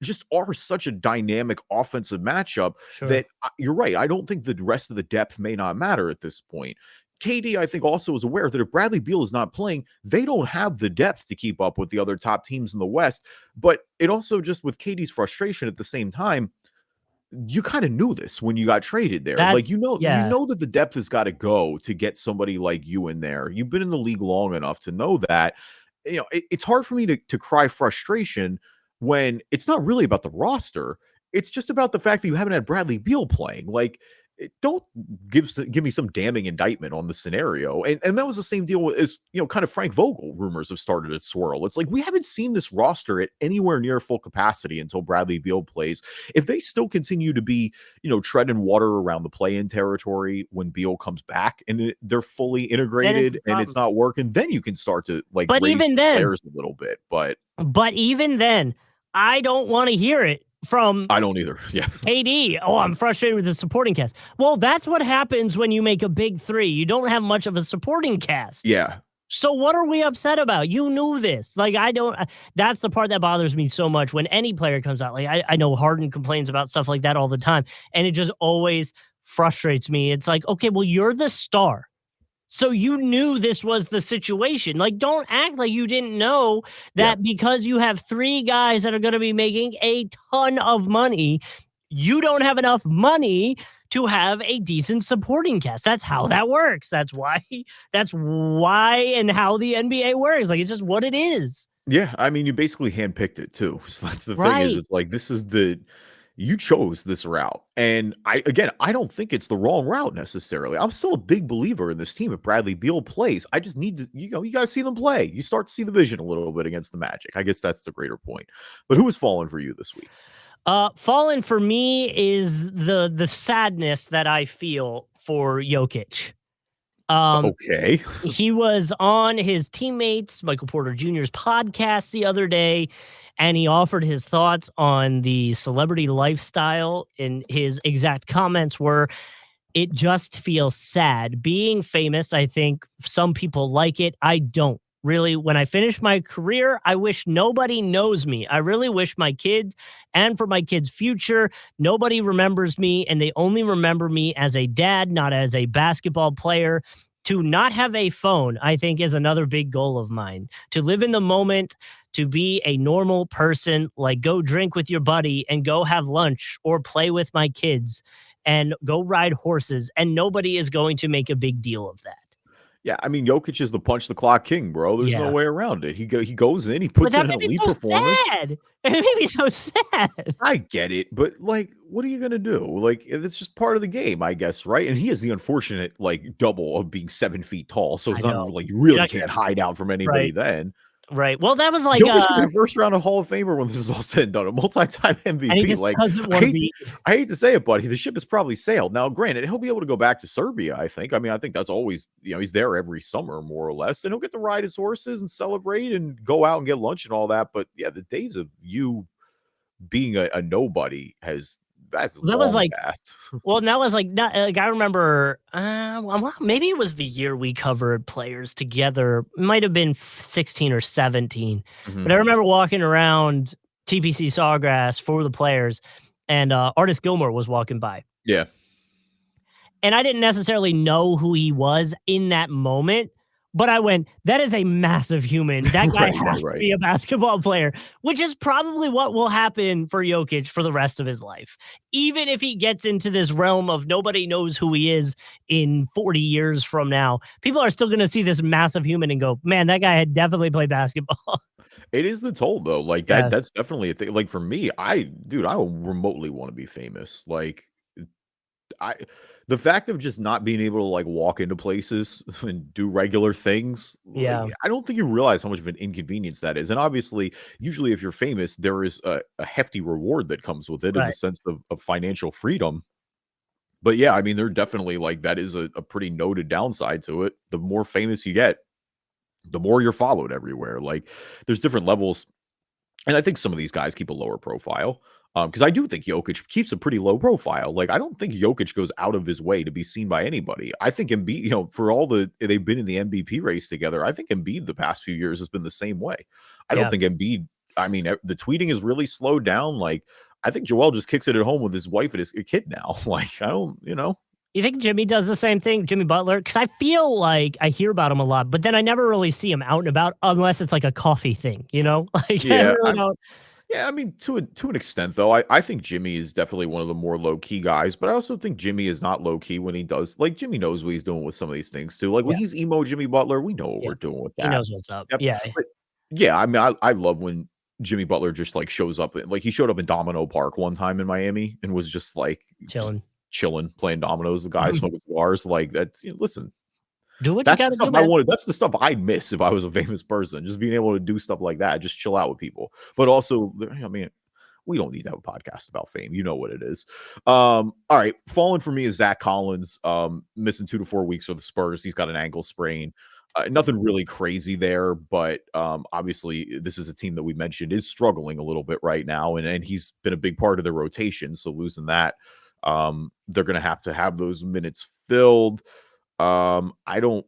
just are such a dynamic offensive matchup Sure. that you're right. I don't think the rest of the depth may not matter at this point. KD, I think, also is aware that if Bradley Beal is not playing, they don't have the depth to keep up with the other top teams in the West. But it also just with KD's frustration at the same time, you kind of knew this when you got traded there. Like That's you yeah. know that the depth has got to go to get somebody like you in there. You've been in the league long enough to know that. It's hard for me to cry frustration when it's not really about the roster. It's just about the fact that you haven't had Bradley Beal playing. Like, don't give me some damning indictment on the scenario. And that was the same deal as kind of Frank Vogel rumors have started to swirl. It's like we haven't seen this roster at anywhere near full capacity until Bradley Beal plays. If they still continue to be treading water around the play-in territory when Beal comes back and they're fully Then it's a integrated and it's problem. not working, then you can start to like But raise even the then flares a little bit. But but even then, I don't wanna hear it from I don't either. Yeah. KD. "Oh, I'm frustrated with the supporting cast." Well, that's what happens when you make a big three. You don't have much of a supporting cast. Yeah. So what are we upset about? You knew this. Like, I don't that's the part that bothers me so much when any player comes out. Like, I know Harden complains about stuff like that all the time, and it just always frustrates me. It's like, "Okay, well, you're the star. So you knew this was the situation. Like, don't act like you didn't know Yeah. that because you have 3 guys that are gonna be making a ton of money, you don't have enough money to have a decent supporting cast. That's how that works. That's why and how the NBA works. Like, it's just what it is. Yeah, I mean, you basically handpicked it too. So that's the thing is Right. it's like this is the you chose this route. And I don't think it's the wrong route necessarily. I'm still a big believer in this team if Bradley Beal plays. I just need to, you guys see them play. You start to see the vision a little bit against the Magic. I guess that's the greater point. But who has fallen for you this week? Fallen for me is the sadness that I feel for Jokic. Um, Okay. he was on his teammates, Michael Porter Jr.'s podcast the other day, and he offered his thoughts on the celebrity lifestyle. And his exact comments were, it just feels sad. Being famous, I think some people like it. I don't. Really, when I finish my career, I wish nobody knows me. I really wish my kids and for my kids' future, nobody remembers me and they only remember me as a dad, not as a basketball player. To not have a phone, I think, is another big goal of mine. To live in the moment, to be a normal person, like go drink with your buddy and go have lunch or play with my kids and go ride horses, and nobody is going to make a big deal of that. Yeah, I mean, Jokic is the punch the clock king, bro. There's no Yeah. way around it. He goes in, he But puts in that an made me elite so performance. sad. It made me so sad. I get it, but like, what are you gonna do? Like, it's just part of the game, I guess, right? And he has the unfortunate like double of being 7 feet tall, so I it's not know. like you You're really not gonna can't hide out from anybody right, then. right. Well, that was like, Jokic could be a first round of Hall of Famer when this is all said and done, a multi-time and he MVP. just Like, doesn't I wanna hate, be I hate to say it, buddy, the ship has probably sailed. Now, granted, he'll be able to go back to Serbia. I think. I mean, I think that's always, he's there every summer more or less, and he'll get to ride his horses and celebrate and go out and get lunch and all that. But yeah, the days of you being a nobody that's that was long like past. well, and that was like not like, I remember, well, maybe it was the year we covered players together. It might have been 16 or 17, but I Mhm. remember walking around TPC Sawgrass for the players, and, Artist Gilmore was walking by. Yeah. And I didn't necessarily know who he was in that moment, but I went, "That is a massive human. That guy Right, right, has to right. be a basketball player," which is probably what will happen for Jokic for the rest of his life. Even if he gets into this realm of nobody knows who he is in 40 years from now, people are still gonna see this massive human and go, "Man, that guy had definitely played basketball." It is the toll though. Like Yeah, that's definitely a thing. Like for me, dude, I don't remotely want to be famous. Like I the fact of just not being able to like walk into places and do regular things, like yeah, I don't think you realize how much of an inconvenience that is. And obviously, usually if you're famous, there is a hefty reward that comes with it in the right. sense of financial freedom. But yeah, I mean, they're definitely like that is a pretty noted downside to it. The more famous you get, the more you're followed everywhere. Like there's different levels. And I think some of these guys keep a lower profile. Because I do think Jokic keeps a pretty low profile. Like, I don't think Jokic goes out of his way to be seen by anybody. I think Embiid, for all they've been in the MVP race together, I think Embiid the past few years has been the same way. I don't Yeah. think Embiid, I mean, the tweeting is really slowed down. Like, I think Joel just kicks it at home with his wife and his kid now. Like, I don't. You think Jimmy does the same thing, Jimmy Butler? Because I feel like I hear about him a lot, but then I never really see him out and about unless it's like a coffee thing, you know? Like, I Yeah. really don't. Yeah, I mean, to an extent, though, I think Jimmy is definitely one of the more low key guys, but I also think Jimmy is not low key when he does. Like Jimmy knows what he's doing with some of these things too. Like when Yeah, he's emo Jimmy Butler, we know what yeah. we're doing with He that. knows what's up. Yep. Yeah, But yeah, I mean, I love when Jimmy Butler just like shows up. Like he showed up in Domino Park one time in Miami and was just like just chilling. chilling, playing dominoes. The guy smoking cigars. Like that's listen, Do what you that's the gotta stuff do, I man. wanted. That's the stuff I'd miss if I was a famous person. Just being able to do stuff like that, just chill out with people. But also, I mean, we don't need to have a podcast about fame. You know what it is. All right. Falling for me is Zach Collins, missing 2 to 4 weeks for the Spurs. He's got an ankle sprain. Nothing really crazy there, but obviously this is a team that we mentioned is struggling a little bit right now, and he's been a big part of their rotation. So losing that, they're going to have those minutes filled. I don't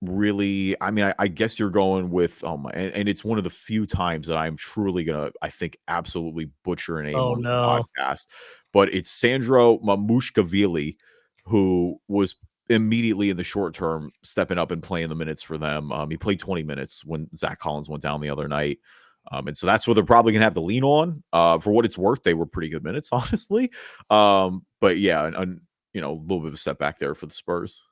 really, I mean, I guess you're going with, and it's one of the few times that I'm truly gonna, I think, absolutely butcher a name Oh, on this no. podcast, but it's Sandro Mamushkavili, who was immediately in the short term stepping up and playing the minutes for them. He played 20 minutes when Zach Collins went down the other night. And so that's what they're probably going to have to lean on. For what it's worth, they were pretty good minutes, honestly. But yeah, a little bit of a setback there for the Spurs.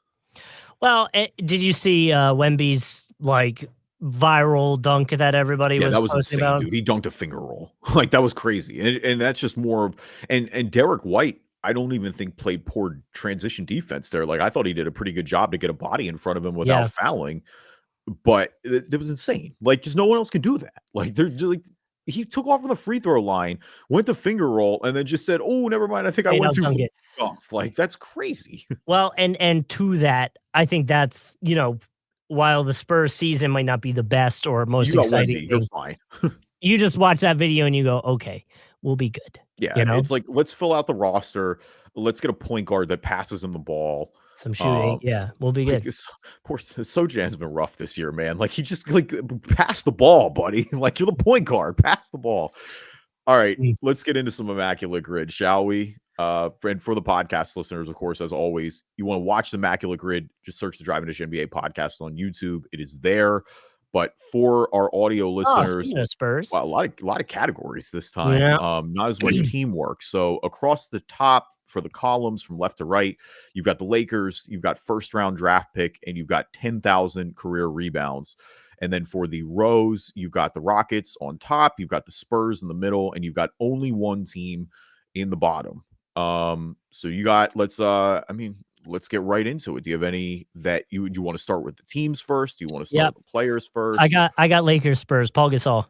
Well, did you see Wemby's like viral dunk that everybody Yeah, was that was posting insane, about? dude. He dunked a finger roll. Like, that was crazy. And that's just more of and Derek White, I don't even think played poor transition defense there. Like, I thought he did a pretty good job to get a body in front of him without Yeah, fouling, but it was insane. Like, just no one else can do that. Like, they're just like he took off on the free throw line, went to finger roll, and then just said, "Oh, never mind. I think I hey, went I'll too dunk far." it. Dunks. Like, that's crazy. Well, and to that, I think that's while the Spurs season might not be the best or most You got exciting Wemby. You're thing, fine. you just watch that video and you go, okay, we'll be good. Yeah, You know, it's like, let's fill out the roster. Let's get a point guard that passes him the ball. some shooting, Um, yeah, we'll be like, good. poor Sojan's been rough this year, man. Like, he just like pass the ball, buddy. Like, you're the point guard. Pass the ball. All right, Mm. let's get into some Immaculate Grid, shall we? And for the podcast listeners, of course, as always, you want to watch the Immaculate Grid, just search the Driving Dish NBA podcast on YouTube. It is there. But for our audio Oh, listeners, speaking of Spurs, wow, a lot of categories this time. yeah, Not as much teamwork. So across the top for the columns from left to right, you've got the Lakers, you've got first round draft pick, and you've got 10,000 career rebounds. And then for the rows, you've got the Rockets on top, you've got the Spurs in the middle, and you've got only one team in the bottom. So you got let's get right into it. Do you have any that you want to start with the teams first? Do you want to start yep. with the players I first? got I got Lakers Spurs. Paul Gasol.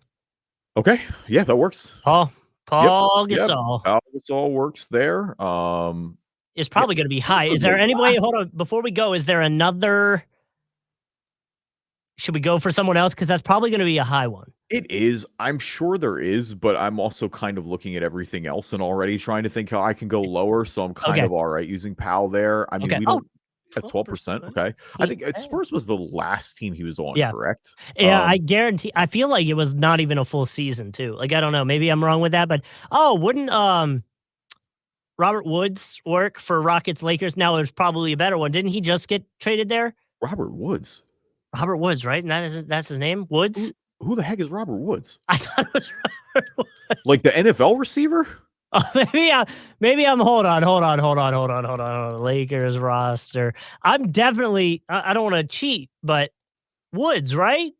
Okay. Yeah, that works. Paul Yep. Paul Yep. Gasol This all works there. is Yeah, probably going to be those high. are Is the there any way? last. Hold on, before we go, is there another? Should we go for someone else? Because that's probably going to be a high one. It is. I'm sure there is, but I'm also kind of looking at everything else and already trying to think how I can go lower. So I'm kind Okay. of all right using Powell there. I mean, Okay. we Oh, don't at 12%. 12%. Okay. I Ain't think bad. Spurs was the last team he was on, Yeah. correct? Yeah, I guarantee I feel like it was not even a full season too. Like, I don't know, maybe I'm wrong with that, but wouldn't Robert Woods work for Rockets Lakers? Now there's probably a better one. Didn't he just get traded there? Robert Woods. Robert Woods, right? And that's his name? Woods? Who the heck is Robert Woods? I thought it was Robert Woods. Like the NFL receiver? Oh, maybe I'm hold on. Lakers roster. I'm definitely I don't want to cheat, but Woods, right?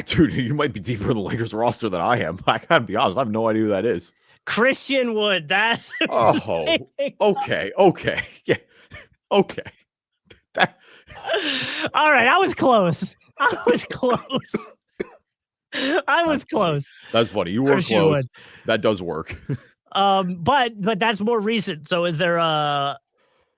Dude, you might be deeper in the Lakers roster than I am. I gotta be honest. I have no idea who that is. Christian Wood. That's Oh, okay. Yeah. Okay. That all right. I was close. I was close. I was close. That's funny. You were Christian close. Wood. That does work. But that's more recent. So is there a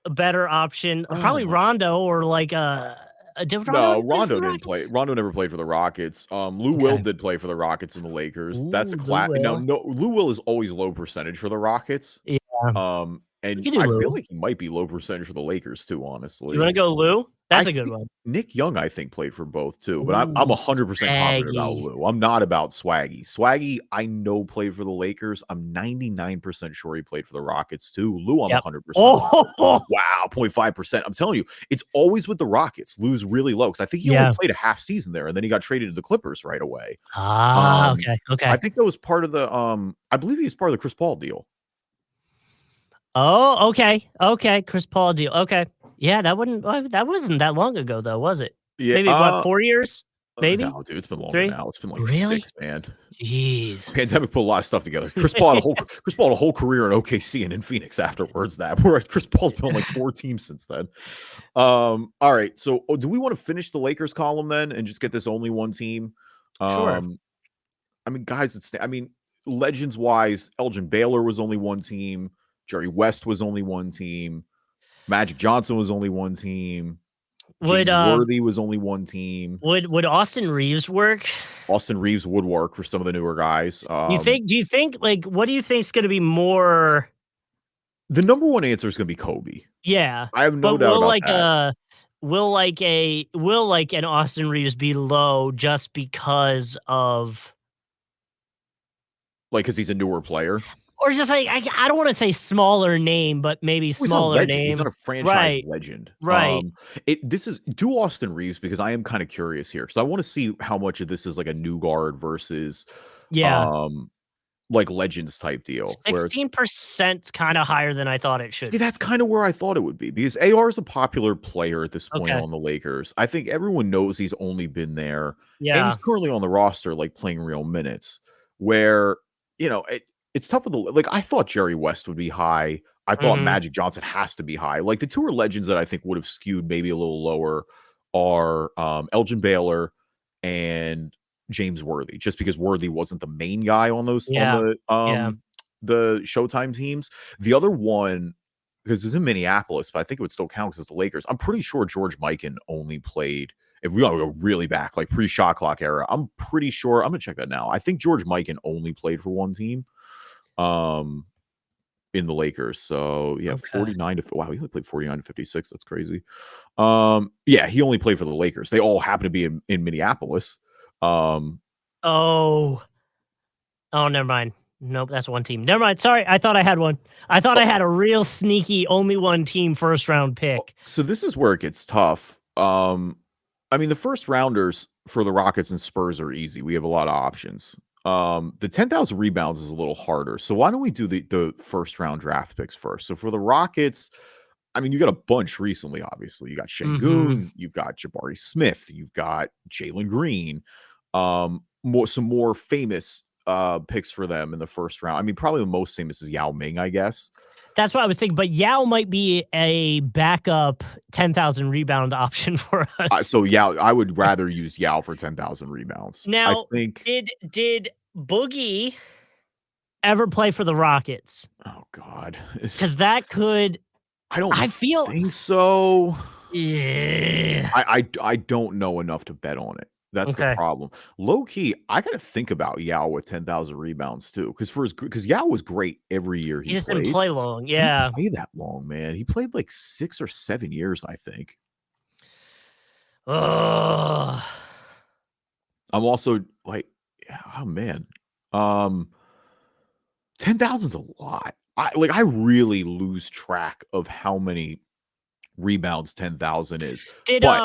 better option? Probably Oh, Rondo or like did Rondo no, ever play for Rondo the didn't play. Rockets? Rondo never played for the Rockets. Lou Will Okay. did play for the Rockets and the Lakers. That's Ooh, a Lou class. No, Will. no, Lou Will is always low percentage for the Rockets. Yeah. We And could do I feel Lou. like he might be low percentage for the Lakers too, You honestly. wanna go Lou? I That's a good think one. Nick Young, I think, played for both too, but I'm Ooh, 100% confident about Swaggy. Lou. I'm not about Swaggy. Swaggy, I know played for the Lakers. I'm 99% sure he played for the Rockets too. Lou, I'm Yep. 100%. Oh, Wow, 0.5%. I'm telling you, it's always with the Rockets. Lou's really low because I think he only yeah. played a half season there, and then he got traded to the Clippers right away. Ah, Um, okay, I okay. think that was part of the. I believe he was part of the Chris Paul deal. Oh, okay, okay, Chris Paul deal, okay. Yeah, that wasn't that long ago though, was it? Yeah. Maybe, what, 4 years? Maybe? No, dude, it's been longer 3? now. It's been like Really? 6, man. Jesus. Pandemic put a lot of stuff together. Chris Paul had a whole career in OKC and in Phoenix afterwards. Where Chris Paul's been on like 4 teams since then. All right. So, do we want to finish the Lakers column then and just get this only one team? Sure. I mean, guys, legends wise, Elgin Baylor was only one team. Jerry West was only one team. Magic Johnson was only one team. Would, James Worthy was only one team. would Austin Reeves work? Austin Reeves would work for some of the newer guys. Do you think, like, what do you think's gonna be more The number one answer is going to be Kobe. yeah, I have no but doubt will, about like, that. will, like, an Austin Reeves be low just because of Like, because he's a newer player. or just like I don't wanna say smaller name, but maybe Well, he's not a smaller legend. He's not name. a franchise Right, legend. right. This is do Austin Reeves because I am kind of curious here. So I want to see how much of this is like a new guard versus Yeah. um like legends type deal. Whereas 16% kinda higher than I thought it see, should that's be. kind of where I thought it would be because AR is a popular player at this point Okay. on the Lakers. I think everyone knows he's only been there and he's Yeah. currently on the roster, like playing real minutes. Where, it's tough with the like I thought Jerry West would be high. I thought Mhm. Magic Johnson has to be high. Like the two are legends that I think would have skewed maybe a little lower are Elgin Baylor and James Worthy, just because Worthy wasn't the main guy on those on Yeah. Yeah. the Showtime teams. The other one, because it's in Minneapolis, but I think it would still count because it's the Lakers. I'm pretty sure George Mikan only played, if we want to go really back, like pre-shot clock era, I'm pretty sure. I'm gonna check that now. I think George Mikan only played for one team um in the Lakers. So yeah, Okay. 49 to wow, he only played 49 to 56. That's crazy. Yeah, he only played for the Lakers. They all happen to be in Minneapolis. Um Oh. Oh, never mind. Nope, that's one team. Never mind, sorry, I thought I had one. I thought I had a real sneaky only one team first round pick. So this is where it gets tough. I mean, the first rounders for the Rockets and Spurs are easy. We have a lot of options. The 10,000 rebounds is a little harder. So why don't we do the first round draft picks first? So for the Rockets, I mean, you got a bunch recently, obviously. You got Mhm. Şengün, you've got Jabari Smith, you've got Jalen Green, some more famous picks for them in the first round. I mean, probably the most famous is Yao Ming, I guess. That's what I was thinking, but Yao might be a backup 10,000 rebound option for us. So Yao, I would rather use Yao for 10,000 rebounds. I Now, think. did Boogie ever play for the Rockets? Oh God, Because that could I don't I feel think so. yeah. I don't know enough to bet on it. That's the Okay. problem. Low key, I gotta think about Yao with 10,000 rebounds too, because Yao was great every year He he just didn't played. play long, He didn't yeah. play that long, man. He played like 6 or 7 years, I think. Ugh. I'm also like, yeah, oh man, um, 10,000's a lot. I really lose track of how many rebounds 10,000 is. Did, But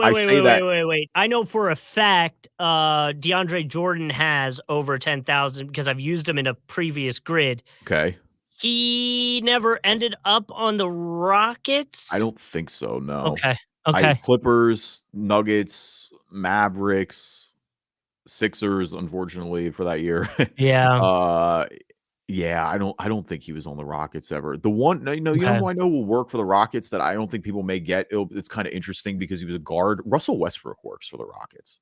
I say that wait. I know for a fact, DeAndre Jordan has over 10,000 because I've used him in a previous grid. okay. He never ended up on the I Rockets? don't think so, no. Okay, I okay. Clippers, Nuggets, Mavericks, Sixers, unfortunately, for that year. Yeah, Uh, yeah, I don't think he was on the Rockets ever. The one no, okay. who I know will work for the Rockets that I don't think people may get, it's kinda interesting because he was a guard. Russell Westbrook works for the Rockets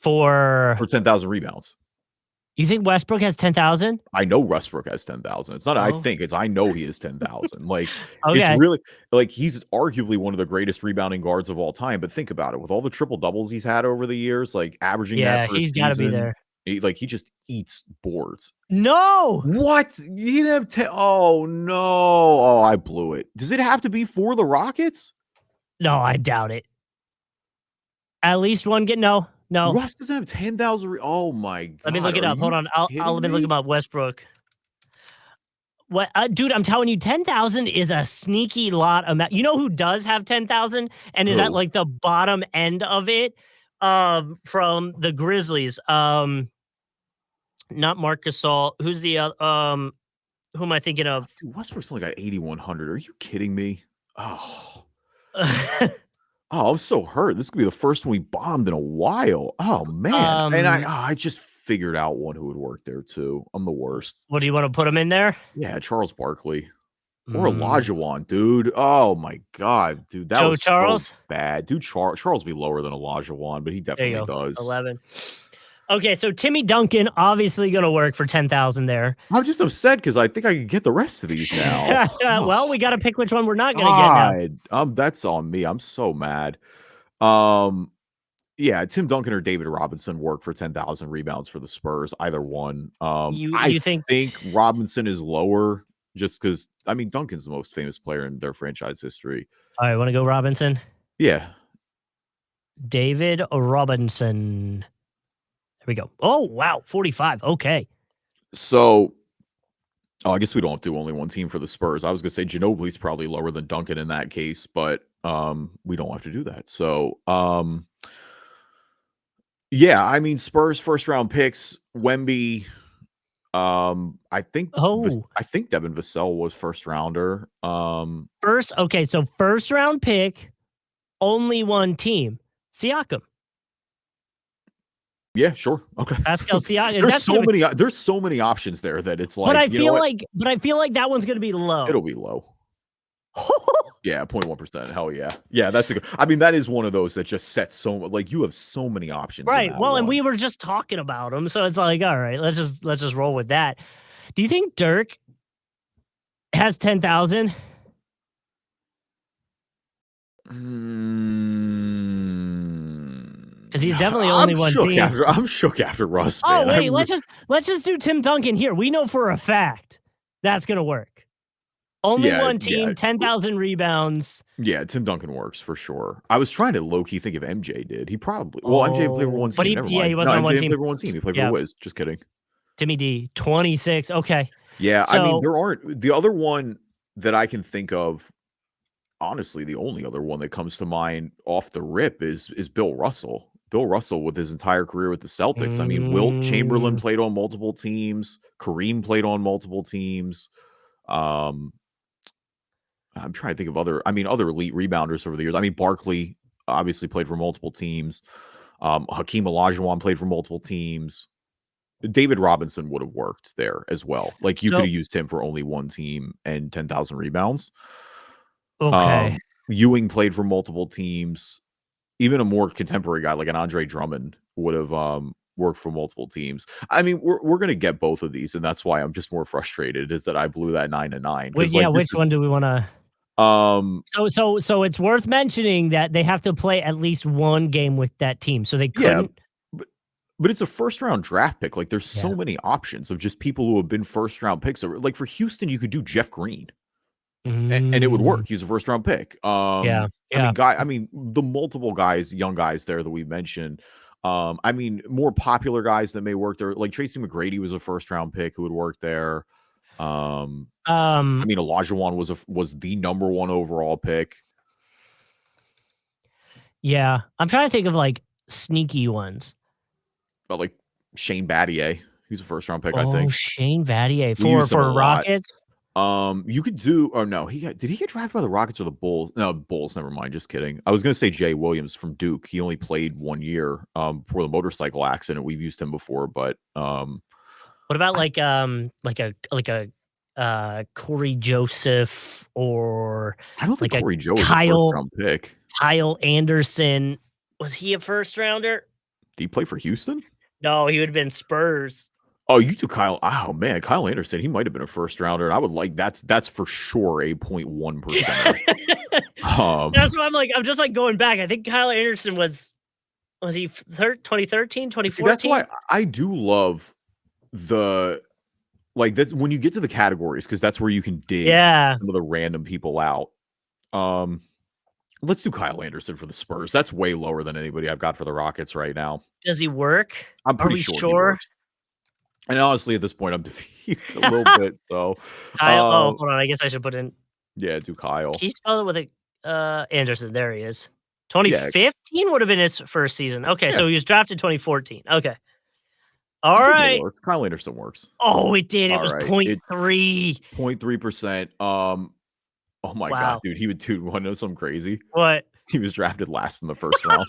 For for 10,000 rebounds. you think Westbrook has 10,000? I know Westbrook has 10,000. It's not I Oh, think, it's I know he has 10,000. Like, it's okay. really like, he's arguably one of the greatest rebounding guards of all time, but think about it, with all the triple doubles he's had over the years, like, averaging that Yeah, for a he's gotta be season, there. he just eats boards. No! What? He didn't have 10. Oh, no. Oh, I blew it. Does it have to be for the Rockets? No, I doubt it. At least one get no, no. Russ doesn't have 10,000 oh my Let me god, look it are up. Hold you on. I'll kidding let me look him me? up. Westbrook. What, dude? I'm telling you, 10,000 is a sneaky lot amount. You know who does have 10,000 and is at Who? like the bottom end of it? From the Grizzlies. Not Marc Gasol. Who's the who am I thinking of? Dude, Westbrook's only got 8,100. Are you kidding me? Oh. Oh, I'm so hurt. This could be the first one we bombed in a while. Oh, man. And um, I just figured out one who would work there too. I'm the worst. what do you want to put him in there? Yeah, Charles Barkley or Mm, Olajuwon, dude. Oh my god, dude, that Joe was so Charles. bad. Dude, Charles be lower than Olajuwon, but he There you definitely go. does. 11. Okay, so Timmy Duncan obviously going to work for 10,000 there. I'm just upset because I think I could get the rest of these now. Oh Well, we got to pick which one we're not going to get now. god. That's on me. I'm so mad. Um Yeah, Tim Duncan or David Robinson work for 10,000 rebounds for the Spurs, either one. I You think think Robinson is lower just because I mean, Duncan's the most famous player in their franchise history. all right, want to go Robinson? Yeah. David Robinson. There we go. Oh, wow, 45. Okay. So Oh, I guess we don't have to do only one team for the Spurs. I was gonna say Ginobili's probably lower than Duncan in that case, but we don't have to do that. So yeah, I mean Spurs first round picks, Wemby. Oh, I think Devin Vassell was first rounder. okay, so first round pick, only one team. Siakam. Yeah, sure. Okay. Pascal Siakam. There's so many options there that it's But like, I you know feel what? like that one's gonna be It'll low. be low. Yeah, 0.1%. Hell yeah. Yeah, that's a good. I mean, that is one of those that just sets so like you have so many options in Right. that Well, and one. we were just talking about him, so it's like, all right, let's just roll with that. Do you think Dirk has 10,000? Because he's definitely only one team. I'm shook after Russ, Oh, man. wait, let's just do Tim Duncan here. We know for a fact that's gonna work. Only Yeah, one yeah. team, 10,000 rebounds. Yeah, Tim Duncan works for sure. I was trying to low key think if MJ did. He probably MJ didn't play for one Oh, but team. Never he mind. No, wasn't on MJ one didn't team. play for one team. He played for the Yeah, Wiz. Just kidding. Timmy D, 26. Okay. Yeah, I mean, So, there aren't the other one that I can think of, honestly, the only other one that comes to mind off the rip is Bill Russell. Bill Russell with his entire career with the Celtics. I mean, Wilt Chamberlain mm, played on multiple teams. Kareem played on multiple teams. Um, I'm trying to think of other elite rebounders over the years. I mean, Barkley obviously played for multiple teams. Hakeem Olajuwon played for multiple teams. David Robinson would have worked there as well. Like you could so have used him for only one team and 10,000 rebounds. okay. Ewing played for multiple teams. Even a more contemporary guy like an Andre Drummond would have worked for multiple teams. I mean, we're gonna get both of these, and that's why I'm just more frustrated is that I blew that 9-9 Wait, because yeah, like this which is one do we wanna um so it's worth mentioning that they have to play at least one game with that team. So they yeah, couldn't. but it's a first round draft pick. Like there's Yeah. so many options of just people who have been first round picks. Or like for Houston, you could do Jeff Green. And it would Mm, work. He's a first round pick. yeah, yeah. I mean, the multiple guys, young guys there that we mentioned. I mean, more popular guys that may work there, like Tracy McGrady was a first round pick who would work there. I Um, mean, Olajuwon was the number one overall pick. yeah. I'm trying to think of, like, sneaky ones. But like Shane Battier, he's a first round pick, I Oh, think. Shane Battier We used him a for lot. Rockets? You could do or no, did he get drafted by the Rockets or the Bulls? No, Bulls, never mind, just kidding. I was gonna say Jay Williams from Duke. He only played 1 year before the motorcycle accident. We've used him before, but What about, I Corey Joseph or, I don't think like, a Corey Joe was a first Kyle round pick. Kyle Anderson? Was he a first rounder? Did he play for Houston? No, he would've been Spurs. Oh, you took Kyle. Oh man, Kyle Anderson. He might have been a first rounder, and I would like that's for sure a 0.1%. That's why I'm just, like, going back. I think Kyle Anderson was he 2013, See, that's 2014? why I do love the like that's when you get to the categories because that's where you can dig Yeah. some of the random people out. Um, let's do Kyle Anderson for the Spurs. That's way lower than anybody I've got for the Rockets right now. Does he work? I'm Are pretty we sure he sure? works. And honestly, at this point, I'm defeated a little bit. So, Kyle hold on, I guess I should put in yeah, do Kyle. can you spell it with a Anderson? There he is. Yeah, 2015 would have been his first season. Okay, yeah. so he was drafted 2014. Okay. I think that Alright. works. Kyle Anderson works. Oh, it did. It All was right. point It .3. 0.3%. Oh my god, Wow. dude. Dude, wanna know something crazy? What? He was drafted last in the first round.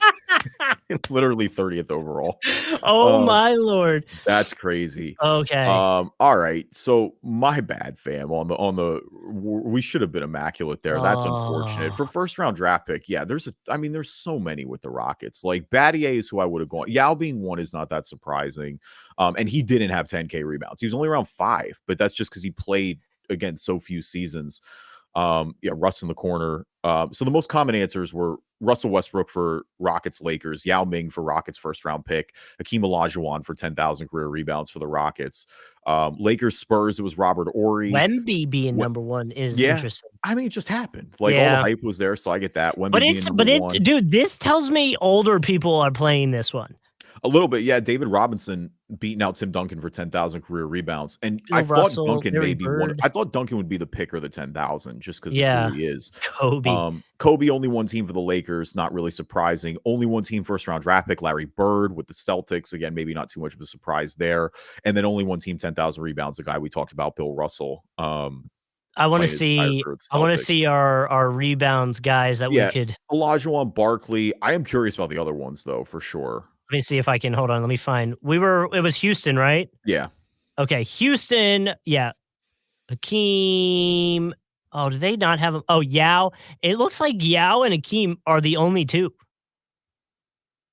Literally 30th overall. Oh Uh, my lord. that's crazy. Okay. All right. So my bad, fam. We should have been immaculate there. That's unfortunate. Oh. For first round draft pick, yeah, there's so many with the Rockets. Like Battier is who I would have gone. Yao being one is not that surprising. And he didn't have 10K rebounds. He was only around 5, but that's just because he played against so few seasons. Yeah, Russ in the corner. So the most common answers were Russell Westbrook for Rockets, Lakers, Yao Ming for Rockets first round pick, Hakeem Olajuwon for 10,000 career rebounds for the Rockets. Lakers, Spurs, it was Robert Ory. Wemby being Wh- number 1 is yeah, interesting. I mean, it just happened. Like all the Yeah. hype was there, so I get that. Wemby But being number one. dude, this tells me older people are playing this one. A little bit, yeah. David Robinson beating out Tim Duncan for 10,000 career rebounds, and I Bill thought Russell, Duncan Larry may be one. Bird. I thought Duncan would be the picker of the 10,000 just because of who Yeah. he is. Kobe. Kobe only one team for the Lakers, not really surprising. Only one team first round draft pick, Larry Bird with the Celtics. Again, maybe not too much of a surprise there. And then only one team 10,000 rebounds, the guy we talked about, Bill Russell, I wanna playing his entire see career with I the wanna Celtics. see our rebounds guys that we Yeah, could Olajuwon, Barkley. I am curious about the other ones though, for sure. let me see if I can hold on, let me find it was Houston, right? Yeah. Okay, Houston, yeah. Hakeem. Oh, do they not have him? Oh, Yao. It looks like Yao and Hakeem are the only 2. For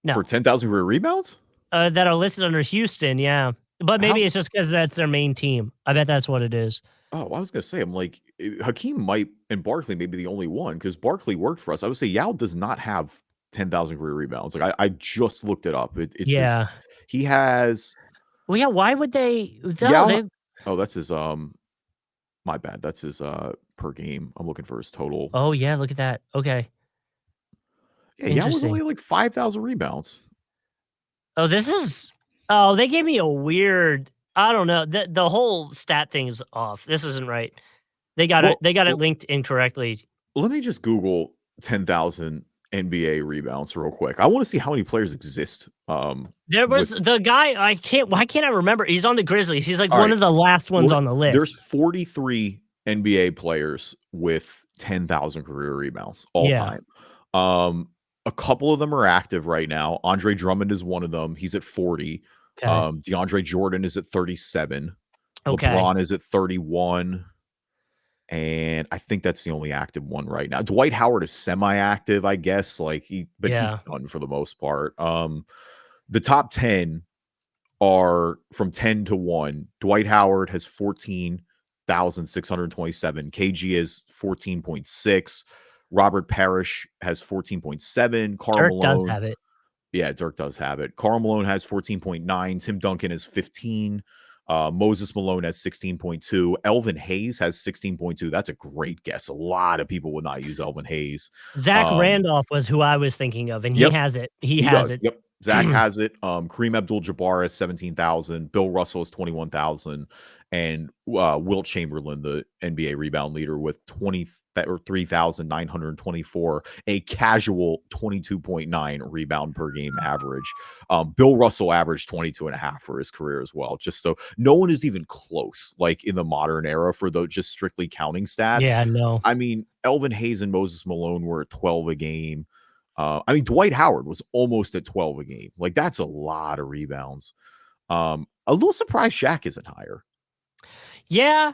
No, 10,000 career rebounds? that are listed under Houston, yeah. But maybe How it's just because that's their main team. I bet that's what it is. Oh, I was gonna say, I'm like, Hakeem might and Barkley may be the only one because Barkley worked for us. I would say Yao does not have 10,000 career rebounds. Like I just looked it up. It does. Yeah. He has Well, yeah, why would they no, Yao. they Oh, that's his. My bad. That's his. Per game. I'm looking for his total. oh, yeah, look at that. Okay, Yeah, Yao was interesting. only like 5,000 rebounds. Oh, this is oh, they gave me a weird I don't know, the whole stat thing's off. This isn't right. Well, They got it linked incorrectly. let me just Google 10,000 NBA rebounds real quick. I want to see how many players exist. There With was the guy why can't I remember? He's on the Grizzlies. He's like all one right. of the last ones on the There's list. 43 NBA players with 10,000 career rebounds all Yeah. time. A couple of them are active right now. Andre Drummond is one of them. He's at 40. Okay. DeAndre Jordan is at 37. Okay. LeBron is at 31. And I think that's the only active one right now. Dwight Howard is semi-active, I guess. But he's Yeah. done for the most part. The top 10 are from 10 to 1. Dwight Howard has 14,627. KG is 14.6. Robert Parrish has 14.7. Karl Dirk does Malone. have it. Yeah, Dirk does have it. Karl Malone has 14.9. Tim Duncan is 15. Moses Malone has 16.2. Elvin Hayes has 16.2. That's a great guess. A lot of people would not use Elvin Hayes. Zach Um, Randolph was who I was thinking of, and he yep, has it. He he has does. it. Yep. Zach has it. Kareem Abdul-Jabbar has 17,000. Bill Russell is 21,000. And Wilt Chamberlain, the NBA rebound leader, with 23,924, a casual 22.9 rebound per game average. Bill Russell averaged 22.5 for his career as well. Just so no one is even close, like in the modern era, for the just strictly counting stats. Yeah, no. I mean, Elvin Hayes and Moses Malone were at 12 a game. I mean, Dwight Howard was almost at 12 a game. Like, that's a lot of rebounds. A little surprised Shaq isn't higher. Yeah.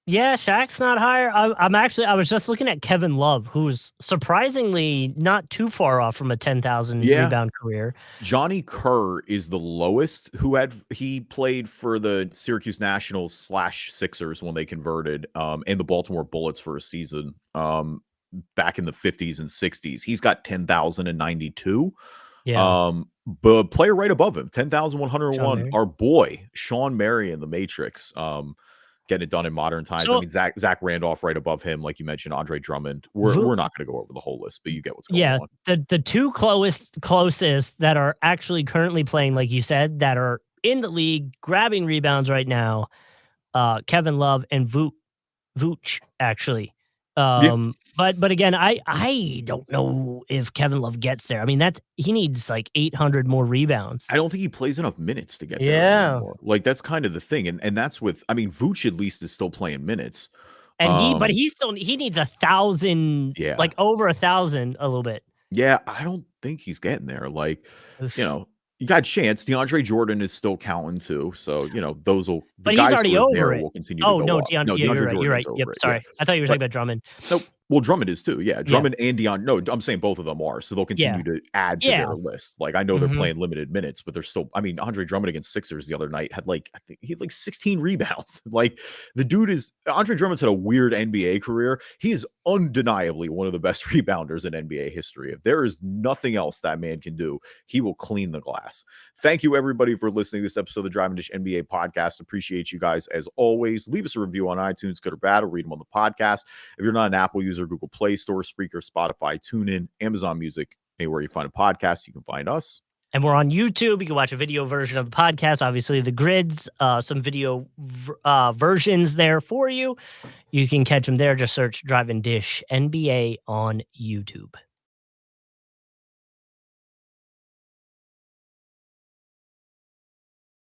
Yeah, Shaq's not higher. I was just looking at Kevin Love, who's surprisingly not too far off from a 10,000 Yeah. rebound career. Johnny Kerr is the lowest he played for the Syracuse Nationals / Sixers when they converted, and the Baltimore Bullets for a season, back in the 50s and 60s. He's got 10,092. Yeah. But player right above him, Sean 10,101, Marion. our boy, Sean Mary in the Matrix, getting it done in modern times. I So mean, Zach Randolph right above him, like you mentioned, Andre Drummond. Vu We're not gonna go over the whole list, but you get what's going yeah, on. the 2 closest that are actually currently playing, like you said, that are in the league grabbing rebounds right now, Kevin Love and Vooch, actually. Yeah. But again, I don't know if Kevin Love gets there. I mean, he needs like 800 more rebounds. I don't think he plays enough minutes to get there Yeah. anymore. Like, that's kind of the thing, and that's with I mean, Vooch at least is still playing minutes. And Um, he needs 1,000, yeah. like over 1,000 a little bit. Yeah, I don't think he's getting there. Like, you Oof. know, you got a chance. DeAndre Jordan is still counting too. So, the But he's guys who already are over there it. will continue to Oh, go no, up. No, yeah, you're DeAndre right, Jordan is Yep, over it. Yeah. sorry. I thought you were talking But about Drummond. nope. Well, Drummond is too. Yeah. Yeah, Drummond and No, I'm saying both of them are. So they'll yeah, continue to add to yeah. their list. Like, I know they're Mhm. playing limited minutes, but they're still, I mean, Andre Drummond against Sixers the other night had I think he had like 16 rebounds. Like, Andre Drummond's had a weird NBA career. He is undeniably one of the best rebounders in NBA history. If there is nothing else that man can do, he will clean the glass. Thank you, everybody, for listening to this episode of the Driving Dish NBA podcast. Appreciate you guys as always. Leave us a review on iTunes, good or bad. I'll read them on the podcast. If you're not an Apple user, Google Play Store, Spreaker, Spotify, TuneIn, Amazon Music, anywhere you find a podcast, you can find us. And we're on YouTube. You can watch a video version of the podcast. Obviously, the grids, some video versions there for you. You can catch them there. Just search Drive and Dish NBA on YouTube.